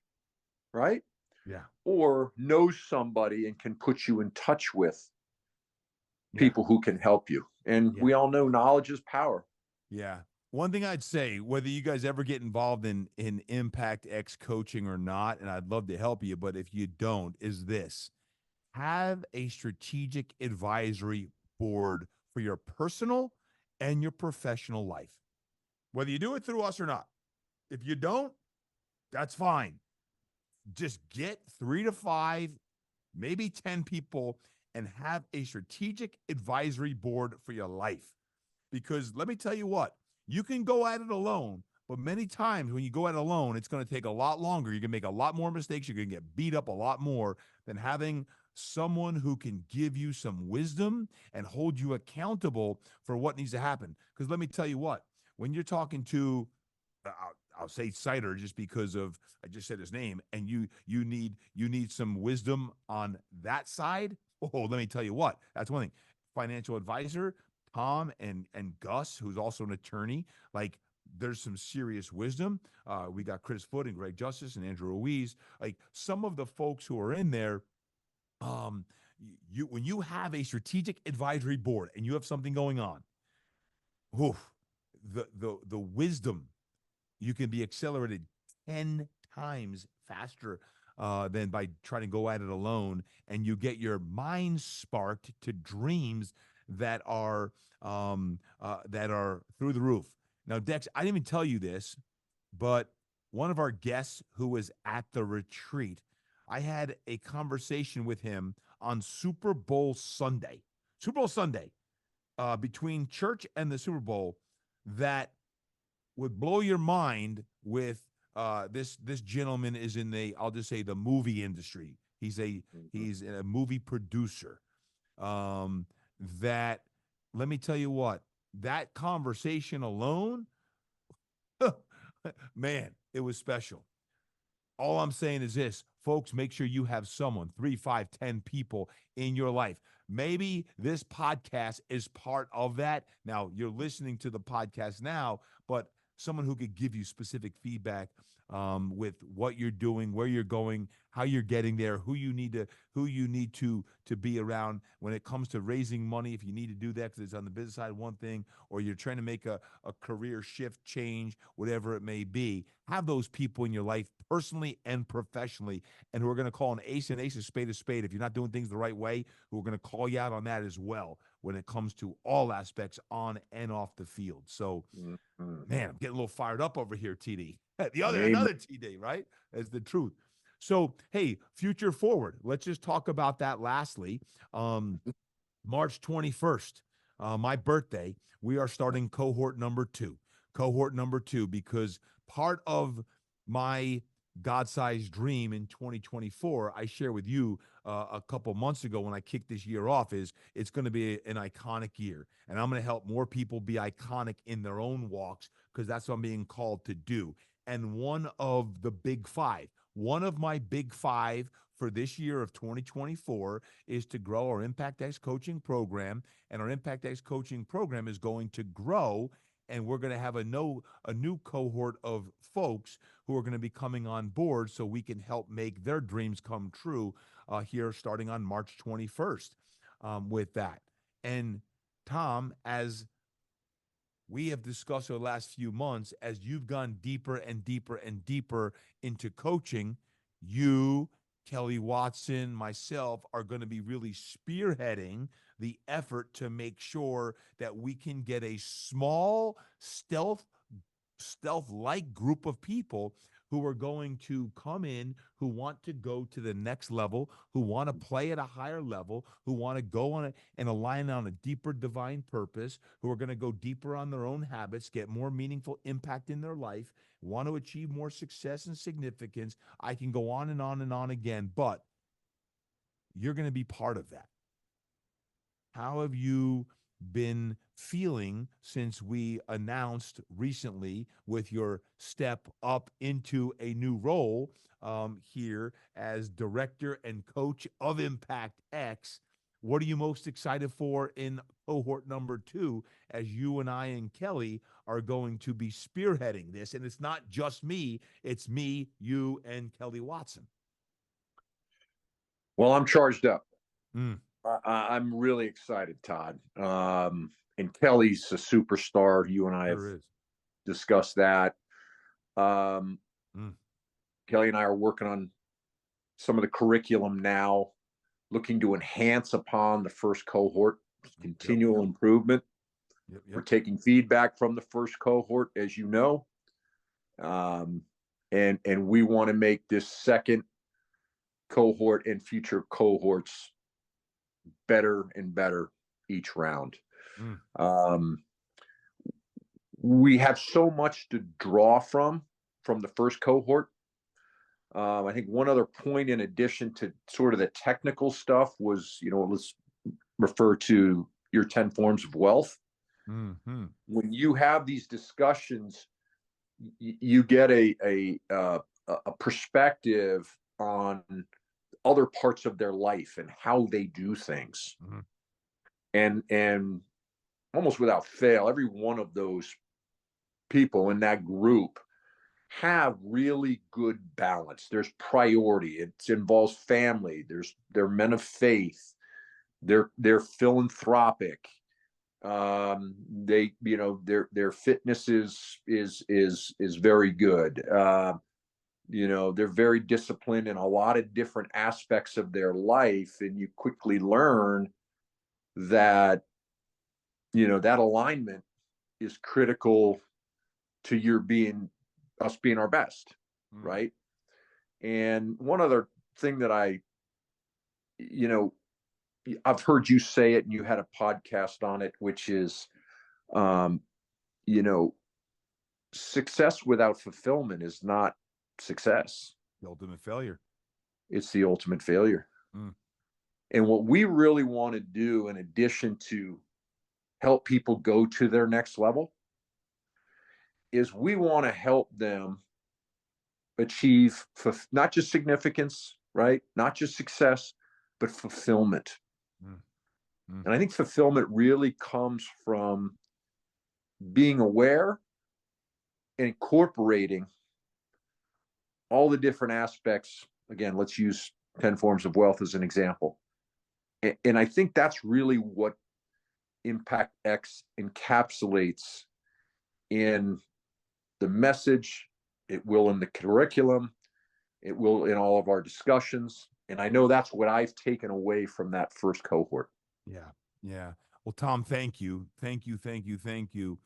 right? Yeah. Or knows somebody and can put you in touch with Yeah. people who can help you. And we all know knowledge is power. Yeah. One thing I'd say, whether you guys ever get involved in Impact X coaching or not, and I'd love to help you, but if you don't, is this: have a strategic advisory board for your personal and your professional life, whether you do it through us or not. If you don't, that's fine. Just get 3 to 5, maybe 10 people, and have a strategic advisory board for your life. Because let me tell you what, you can go at it alone, but many times when you go at it alone, it's going to take a lot longer. You're going to make a lot more mistakes. You're going to get beat up a lot more than having someone who can give you some wisdom and hold you accountable for what needs to happen. Because let me tell you what, when you're talking to, I'll say Sider just because of, I just said his name, and you need some wisdom on that side. Oh, let me tell you what, that's one thing. Financial advisor Tom and Gus, who's also an attorney, like, there's some serious wisdom. We got Chris Foote and Greg Justice and Andrew Ruiz. Like, some of the folks who are in there, when you have a strategic advisory board and you have something going on, the wisdom, you can be accelerated 10 times faster than by trying to go at it alone, and you get your mind sparked to dreams that are through the roof. Now, Dex, I didn't even tell you this, but one of our guests who was at the retreat, I had a conversation with him on Super Bowl Sunday. Super Bowl Sunday, between church and the Super Bowl, that would blow your mind. With this gentleman is in I'll just say, the movie industry. He's a movie producer. That, let me tell you what, that conversation alone, man, it was special. All I'm saying is this, folks: make sure you have someone, 3, 5, 10 people in your life. maybe this podcast is part of that. Now, you're listening to the podcast now, but someone who could give you specific feedback with what you're doing, where you're going, how you're getting there, who you need to be around when it comes to raising money. If you need to do that because it's on the business side, one thing, or you're trying to make a career shift, change, whatever it may be, have those people in your life personally and professionally, and who are going to call an ace and ace, a spade a spade. If you're not doing things the right way, who are going to call you out on that as well when it comes to all aspects on and off the field. So, man, I'm getting a little fired up over here, TD. Another TD, right? That's the truth. So, hey, future forward. Let's just talk about that lastly. March 21st, my birthday, we are starting cohort number 2. Cohort number 2, because part of my God-sized dream in 2024, I share with you a couple months ago when I kicked this year off, is it's going to be an iconic year. And I'm going to help more people be iconic in their own walks, because that's what I'm being called to do. And one of the big 5, one of my big 5 for this year of 2024 is to grow our Impact X coaching program. And our Impact X coaching program is going to grow, and we're going to have a new cohort of folks who are going to be coming on board so we can help make their dreams come true here starting on March 21st with that. And Tom, as we have discussed over the last few months, as you've gone deeper and deeper and deeper into coaching, you, Kelly Watson, myself are going to be really spearheading the effort to make sure that we can get a small stealth-like group of people who are going to come in, who want to go to the next level, who want to play at a higher level, who want to go on and align on a deeper divine purpose, who are going to go deeper on their own habits, get more meaningful impact in their life, want to achieve more success and significance. I can go on and on and on again, but you're going to be part of that. How have you been feeling since we announced recently with your step up into a new role here as director and coach of Impact X? What are you most excited for in cohort number 2 as you and I and Kelly are going to be spearheading this? And it's not just me, it's me, you, and Kelly Watson. Well, I'm charged up. I'm really excited, Todd. And Kelly's a superstar. You and I have discussed that. Kelly and I are working on some of the curriculum now, looking to enhance upon the first cohort, continual improvement. We're taking feedback from the first cohort, as you know. And we want to make this second cohort and future cohorts better and better each round. We have so much to draw from the first cohort. I think one other point in addition to sort of the technical stuff was, let's refer to your 10 forms of wealth. When you have these discussions, you get a perspective on other parts of their life and how they do things. And almost without fail, every one of those people in that group have really good balance. There's priority. It involves family. They're men of faith. They're philanthropic. Their fitness is very good. They're very disciplined in a lot of different aspects of their life, and you quickly learn that that alignment is critical to us being our best, right? And one other thing that I've heard you say it, and you had a podcast on it, which is, success without fulfillment is not success. The ultimate failure. It's the ultimate failure. And what we really want to do, in addition to help people go to their next level, is we want to help them achieve not just significance, right? Not just success, but fulfillment. Mm. And I think fulfillment really comes from being aware and incorporating all the different aspects. Again, let's use 10 forms of wealth as an example. And I think that's really what Impact X encapsulates in the message. It will in the curriculum. It will in all of our discussions. And I know that's what I've taken away from that first cohort. Yeah. Yeah. Well, Tom, thank you. Thank you. Thank you. Thank you.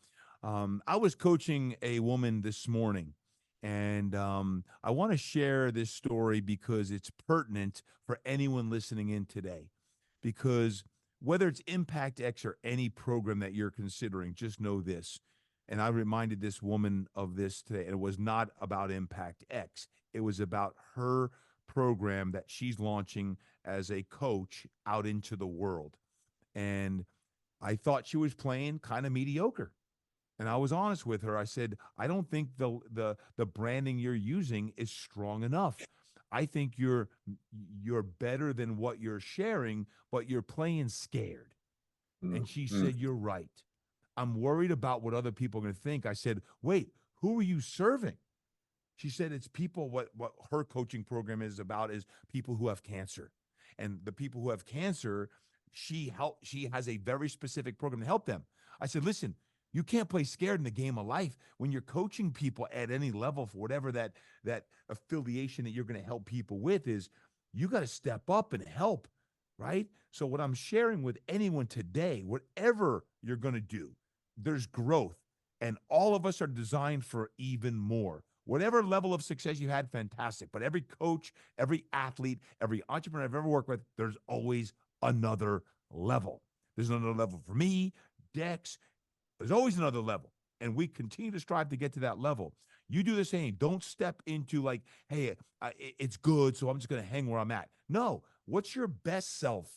I was coaching a woman this morning, and I want to share this story because it's pertinent for anyone listening in today. Because whether it's Impact X or any program that you're considering, just know this. And I reminded this woman of this today, and it was not about Impact X. It was about her program that she's launching as a coach out into the world. And I thought she was playing kind of mediocre. And I was honest with her. I said, I don't think the branding you're using is strong enough. I think you're better than what you're sharing, but you're playing scared. And she Mm-hmm. said, you're right. I'm worried about what other people are going to think. I said, wait, who are you serving? She said it's people, what her coaching program is about is people who have cancer. And the people who have cancer, she has a very specific program to help them. I said, listen, you can't play scared in the game of life when you're coaching people at any level for whatever that affiliation that you're going to help people with is. You got to step up and help, right? So what I'm sharing with anyone today, whatever you're going to do, there's growth, and all of us are designed for even more. Whatever level of success you had, fantastic. But every coach, every athlete, every entrepreneur I've ever worked with, there's always another level. There's another level for me, Dex. There's always another level. And we continue to strive to get to that level. You do the same. Don't step into like, hey, it's good, so I'm just going to hang where I'm at. No. What's your best self?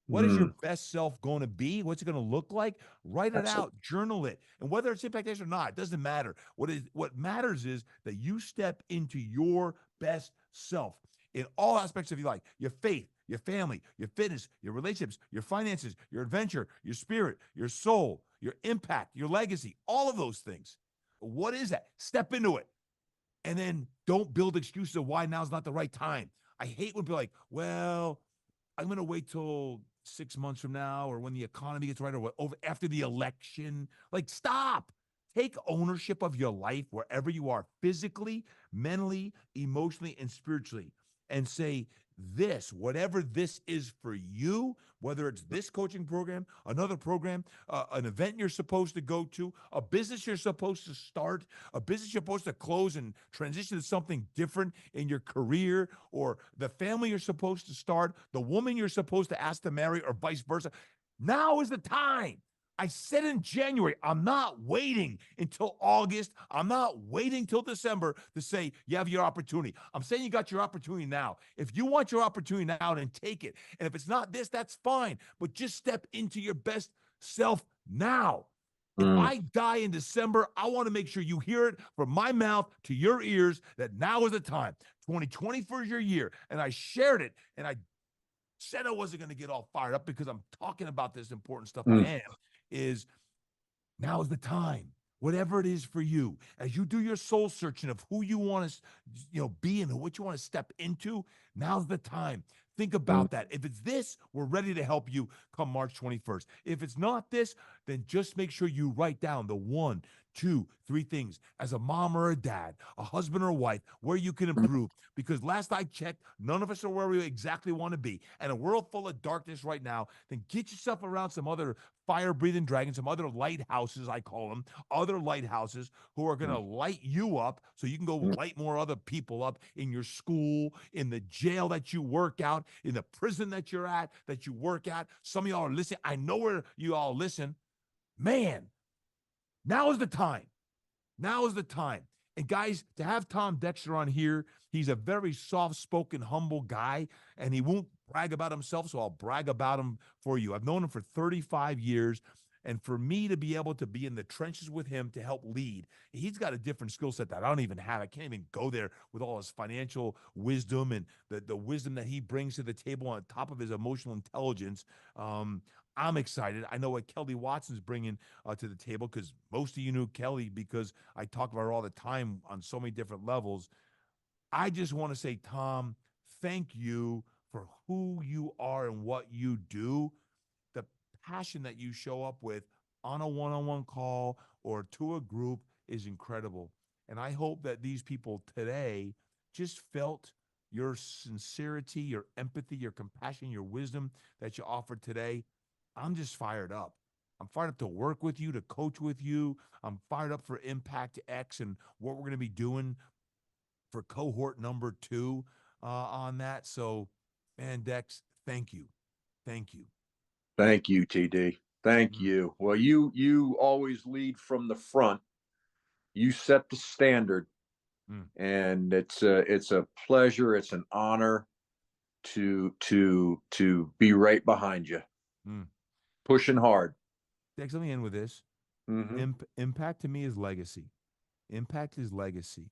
What is your best self going to be? What's it going to look like? Write it Absolutely. out, journal it. And whether it's Impact X or not, it doesn't matter. What matters is that you step into your best self in all aspects of your life, your faith, your family, your fitness, your relationships, your finances, your adventure, your spirit, your soul, your impact, your legacy, all of those things. What is that? Step into it. And then don't build excuses of why now's not the right time. I hate when people are like, well, I'm going to wait till 6 months from now or when the economy gets right or over after the election. Like, stop. Take ownership of your life wherever you are, physically, mentally, emotionally, and spiritually, and say, this, whatever this is for you, whether it's this coaching program, another program, an event you're supposed to go to, a business you're supposed to start, a business you're supposed to close and transition to something different in your career, or the family you're supposed to start, the woman you're supposed to ask to marry, or vice versa. Now is the time. I said in January, I'm not waiting until August. I'm not waiting till December to say you have your opportunity. I'm saying you got your opportunity now. If you want your opportunity now, then take it. And if it's not this, that's fine. But just step into your best self now. If I die in December, I want to make sure you hear it from my mouth to your ears that now is the time. 2024 is your year. And I shared it, and I said I wasn't going to get all fired up because I'm talking about this important stuff. I am. Is now is the time. Whatever it is for you, as you do your soul searching of who you want to, be and what you want to step into, now's the time. Think about that. If it's this, we're ready to help you come March 21st. If it's not this, then just make sure you write down the 1, 2, 3 things as a mom or a dad, a husband or a wife, where you can improve. Because last I checked, none of us are where we exactly want to be. And a world full of darkness right now, then get yourself around some other fire-breathing dragons, some other lighthouses, I call them, other lighthouses who are going to light you up so you can go light more other people up in your school, in the jail that you work out, in the prison that you're at, that you work at. Some of y'all are listening. I know where you all listen. Man, now is the time. Now is the time. And guys, to have Tom Dexter on here, he's a very soft-spoken, humble guy, and he won't brag about himself, so I'll brag about him for you. I've known him for 35 years, and for me to be able to be in the trenches with him to help lead, he's got a different skill set that I don't even have. I can't even go there with all his financial wisdom and the wisdom that he brings to the table on top of his emotional intelligence. I'm excited. I know what Kelly Watson's bringing to the table, because most of you knew Kelly because I talk about her all the time on so many different levels. I just want to say, Tom, thank you for who you are and what you do. The passion that you show up with on a one-on-one call or to a group is incredible. And I hope that these people today just felt your sincerity, your empathy, your compassion, your wisdom that you offered today. I'm just fired up. I'm fired up to work with you, to coach with you. I'm fired up for Impact X and what we're going to be doing for cohort number 2 on that. So, man, Dex, thank you. Thank you. Thank you, TD. Thank Mm, you. Well, you always lead from the front. You set the standard, mm, and it's a pleasure. It's an honor to be right behind you, mm. pushing hard. Dex, let me end with this. Mm-hmm. Impact to me is legacy. Impact is legacy.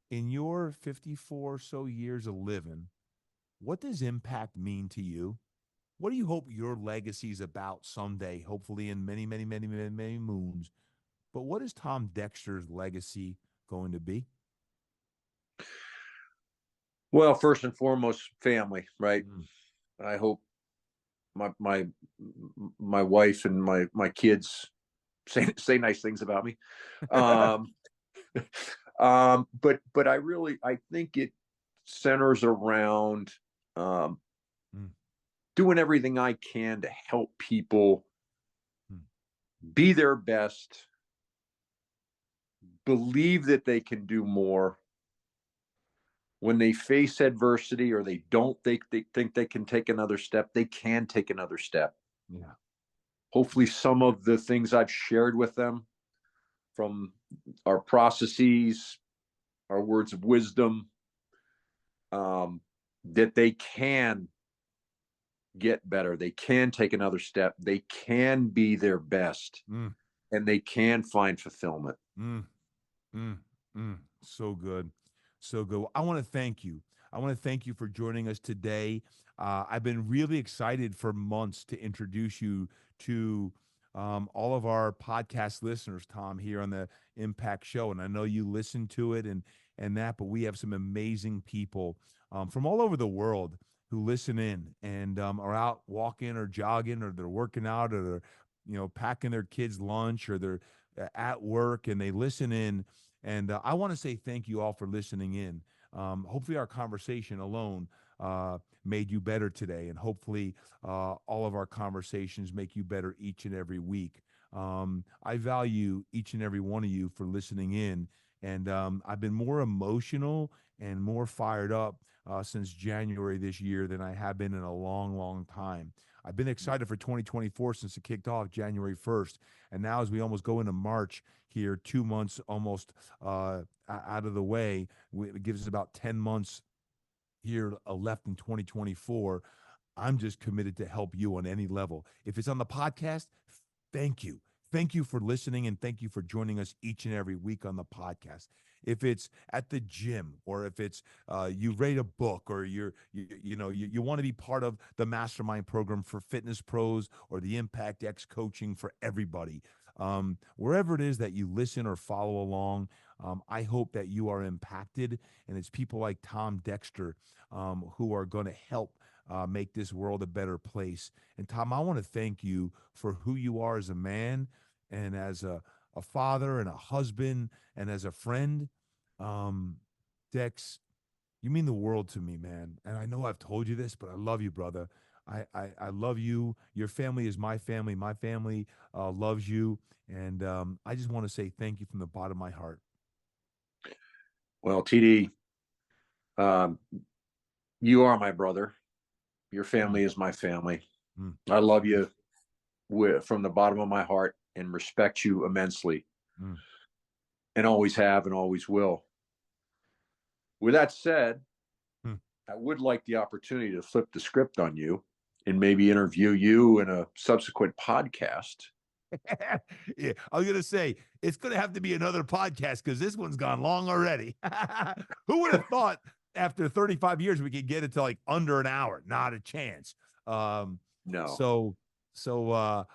In your 54 so years of living, what does impact mean to you? What do you hope your legacy is about someday, hopefully in many, many, many, many, many moons? But what is Tom Dexter's legacy going to be? Well, first and foremost, family, right? Mm. I hope my wife and my kids say nice things about me. Um, but I think it centers around um, Mm, doing everything I can to help people mm, be their best, believe that they can do more when they face adversity, or they think they can take another step. They can take another step. yeah. Hopefully, some of the things I've shared with them, from our processes, our words of wisdom, um, that they can get better. They can take another step. They can be their best, Mm, and they can find fulfillment. mm. Mm, so good. So good. Well, I want to thank you. I want to thank you for joining us today. I've been really excited for months to introduce you to all of our podcast listeners, Tom, here on the Impact Show. And I know you listen to it and that, but we have some amazing people from all over the world who listen in and are out walking or jogging, or they're working out, or they're, packing their kids' lunch, or they're at work and they listen in. And I want to say thank you all for listening in. Hopefully, our conversation alone made you better today. And hopefully, all of our conversations make you better each and every week. I value each and every one of you for listening in. And I've been more emotional and more fired up since January this year than I have been in a long, long time. I've been excited for 2024 since it kicked off January 1st. And now, as we almost go into March here, 2 months almost out of the way, it gives us about 10 months here left in 2024. I'm just committed to help you on any level. If it's on the podcast, thank you. Thank you for listening, and thank you for joining us each and every week on the podcast. If it's at the gym, or if it's you read a book, or you want to be part of the mastermind program for fitness pros, or the Impact X coaching for everybody, wherever it is that you listen or follow along, I hope that you are impacted, and it's people like Tom Dexter who are going to help make this world a better place. And Tom, I want to thank you for who you are as a man, and as a father, and a husband, and as a friend. Um, Dex, you mean the world to me, man. And I know I've told you this, but I love you, brother. I love you. Your family is my family. My family loves you. And I just want to say thank you from the bottom of my heart. Well, TD, um, you are my brother. Your Mm, family is my family. mm, I love you from the bottom of my heart, and respect you immensely, mm. and always have and always will. With that said, Hmm. I would like the opportunity to flip the script on you and maybe interview you in a subsequent podcast. Yeah, I was gonna say it's gonna have to be another podcast because this one's gone long already. Who would have thought after 35 years we could get it to like under an hour? Not a chance. Um, No. so So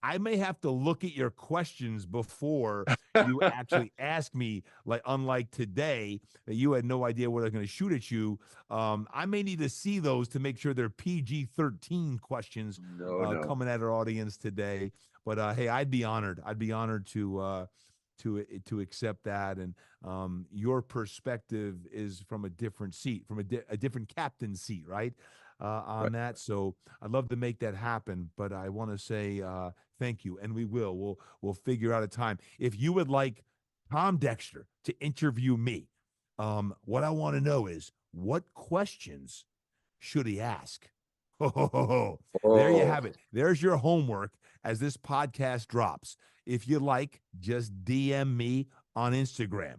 I may have to look at your questions before you actually ask me, like unlike today that you had no idea what I was going to shoot at you. I may need to see those to make sure they're PG-13 questions No. coming at our audience today. But hey, I'd be honored. I'd be honored to accept that. And your perspective is from a different seat, from a different captain's seat, right? On Right. that. So I'd love to make that happen, but I want to say thank you, and we will. We'll figure out a time. If you would like Tom Dexter to interview me, what I want to know is what questions should he ask? Oh, there you Oh, have it. There's your homework as this podcast drops. If you like, just DM me on Instagram.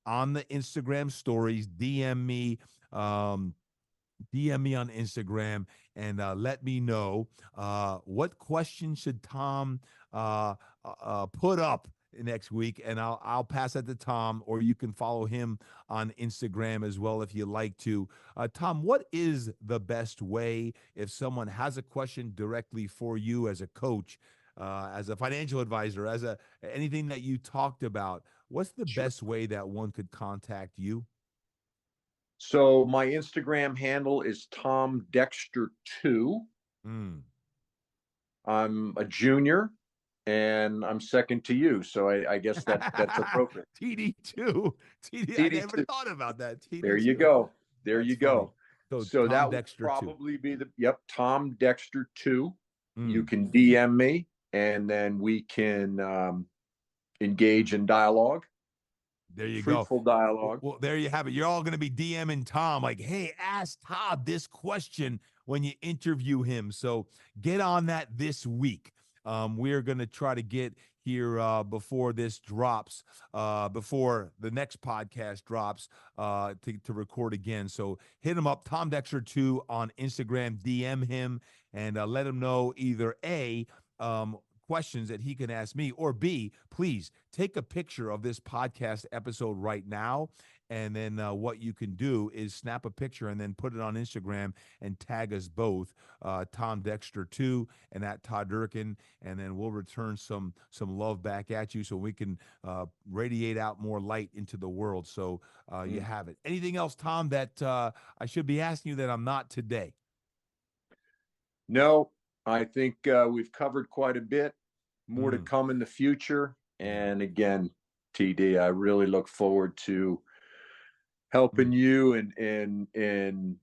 On the Instagram stories, um, DM me on Instagram and let me know what question should Tom put up next week, and I'll pass that to Tom, or you can follow him on Instagram as well if you like to. Tom, what is the best way if someone has a question directly for you as a coach, as a financial advisor, as a anything that you talked about? What's the sure. best way that one could contact you? So my Instagram handle is Tom Dexter 2. Mm. I'm a junior and I'm second to you. So I guess that's appropriate. TD2. TD. I never TD2. thought about that. There you TD2. go. There That's you funny. go. So So Tom that would Dexter too. probably be Tom Dexter 2. You Mm, can DM me and then we can engage in dialogue, there you go. fruitful dialogue. Well, there you have it. You're all going to be DMing Tom like, hey, ask Todd this question when you interview him. So get on that this week. We're going to try to get here before this drops, before the next podcast drops, to record again. So hit him up, Tom Dexter 2 on Instagram. DM him and let him know either A, questions that he can ask me, or B, please take a picture of this podcast episode right now. And then what you can do is snap a picture and then put it on Instagram and tag us both, Tom Dexter 2 and at Todd Durkin, and then we'll return some love back at you so we can radiate out more light into the world. So you have it. Anything else, Tom, that I should be asking you that I'm not today? No, I think we've covered quite a bit. More to come in the future. Yeah. And again, TD, I really look forward to helping you and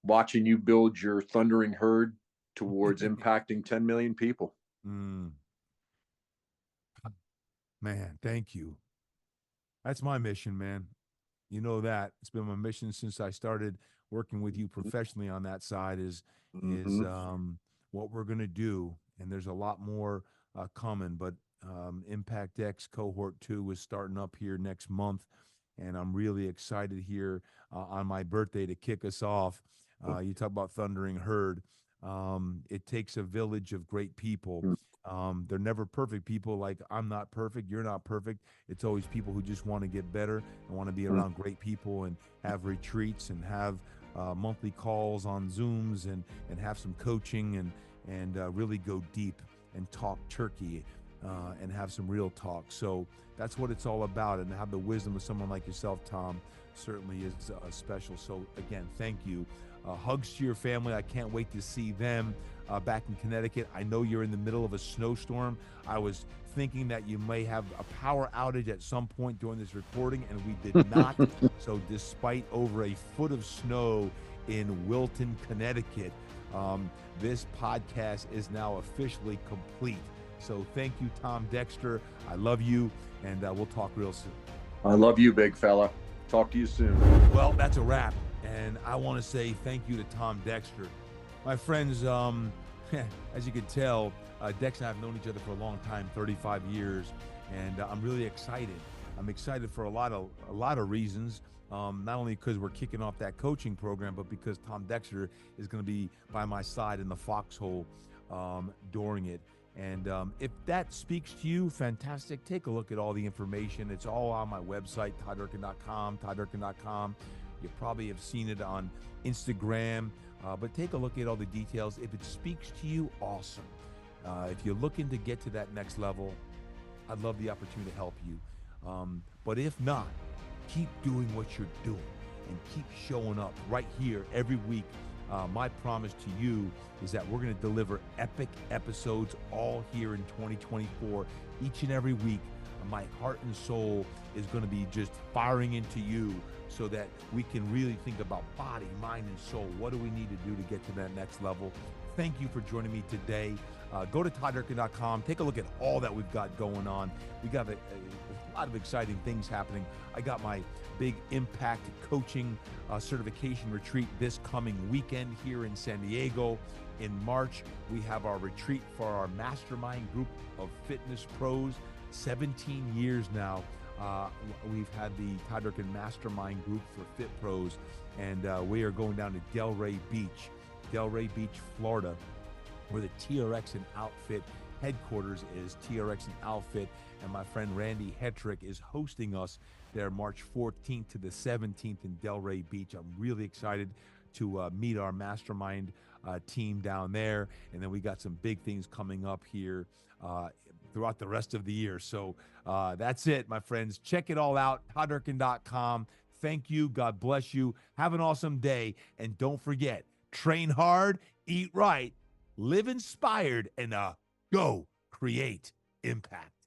watching you build your thundering herd towards impacting 10 million people. Man, thank you. That's my mission, man. You know that. It's been my mission since I started working with you professionally on that side is Mm-hmm. what we're going to do. And there's a lot more coming, but Impact X Cohort 2 is starting up here next month. And I'm really excited here on my birthday to kick us off. You talk about Thundering Herd. It takes a village of great people. They're never perfect people. Like, I'm not perfect, you're not perfect. It's always people who just want to get better and want to be around great people and have retreats and have monthly calls on Zooms and have some coaching and really go deep and talk turkey and have some real talk. So that's what it's all about. And to have the wisdom of someone like yourself, Tom, certainly is special. So again, thank you. Hugs to your family. I can't wait to see them back in Connecticut. I know you're in the middle of a snowstorm. I was thinking that you may have a power outage at some point during this recording, and we did not. So despite over a foot of snow in Wilton, Connecticut, this podcast is now officially complete. So thank you, Tom Dexter. I love you, and we'll talk real soon. I love you, big fella. Talk to you soon. Well, that's a wrap. And I want to say thank you to Tom Dexter. My friends, as you can tell, Dex and I have known each other for a long time, 35 years, and I'm really excited. I'm excited for a lot of reasons. Not only because we're kicking off that coaching program, but because Tom Dexter is going to be by my side in the foxhole during it. And if that speaks to you, fantastic. Take a look at all the information. It's all on my website, toddurkin.com. You probably have seen it on Instagram, but take a look at all the details. If it speaks to you, awesome. If you're looking to get to that next level, I'd love the opportunity to help you. But if not, keep doing what you're doing and keep showing up right here every week. My promise to you is that we're going to deliver epic episodes all here in 2024, each and every week. My heart and soul is going to be just firing into you so that we can really think about body, mind, and soul. What do we need to do to get to that next level? Thank you for joining me today. Go to ToddDurkin.com. Take a look at all that we've got going on. We got a lot of exciting things happening. I got my big impact coaching certification retreat this coming weekend here in San Diego. In March, we have our retreat for our mastermind group of fitness pros. 17 years now, we've had the Todd Durkin Mastermind Group for Fit Pros, and we are going down to Delray Beach, Florida, where the TRX and Outfit headquarters is. TRX and Outfit, and my friend Randy Hetrick is hosting us there March 14th to the 17th in Delray Beach. I'm really excited to meet our mastermind team down there, and then we got some big things coming up here throughout the rest of the year. So that's it, my friends. Check it all out, ToddDurkin.com. Thank you. God bless you. Have an awesome day. And don't forget, train hard, eat right, live inspired, and go create impact.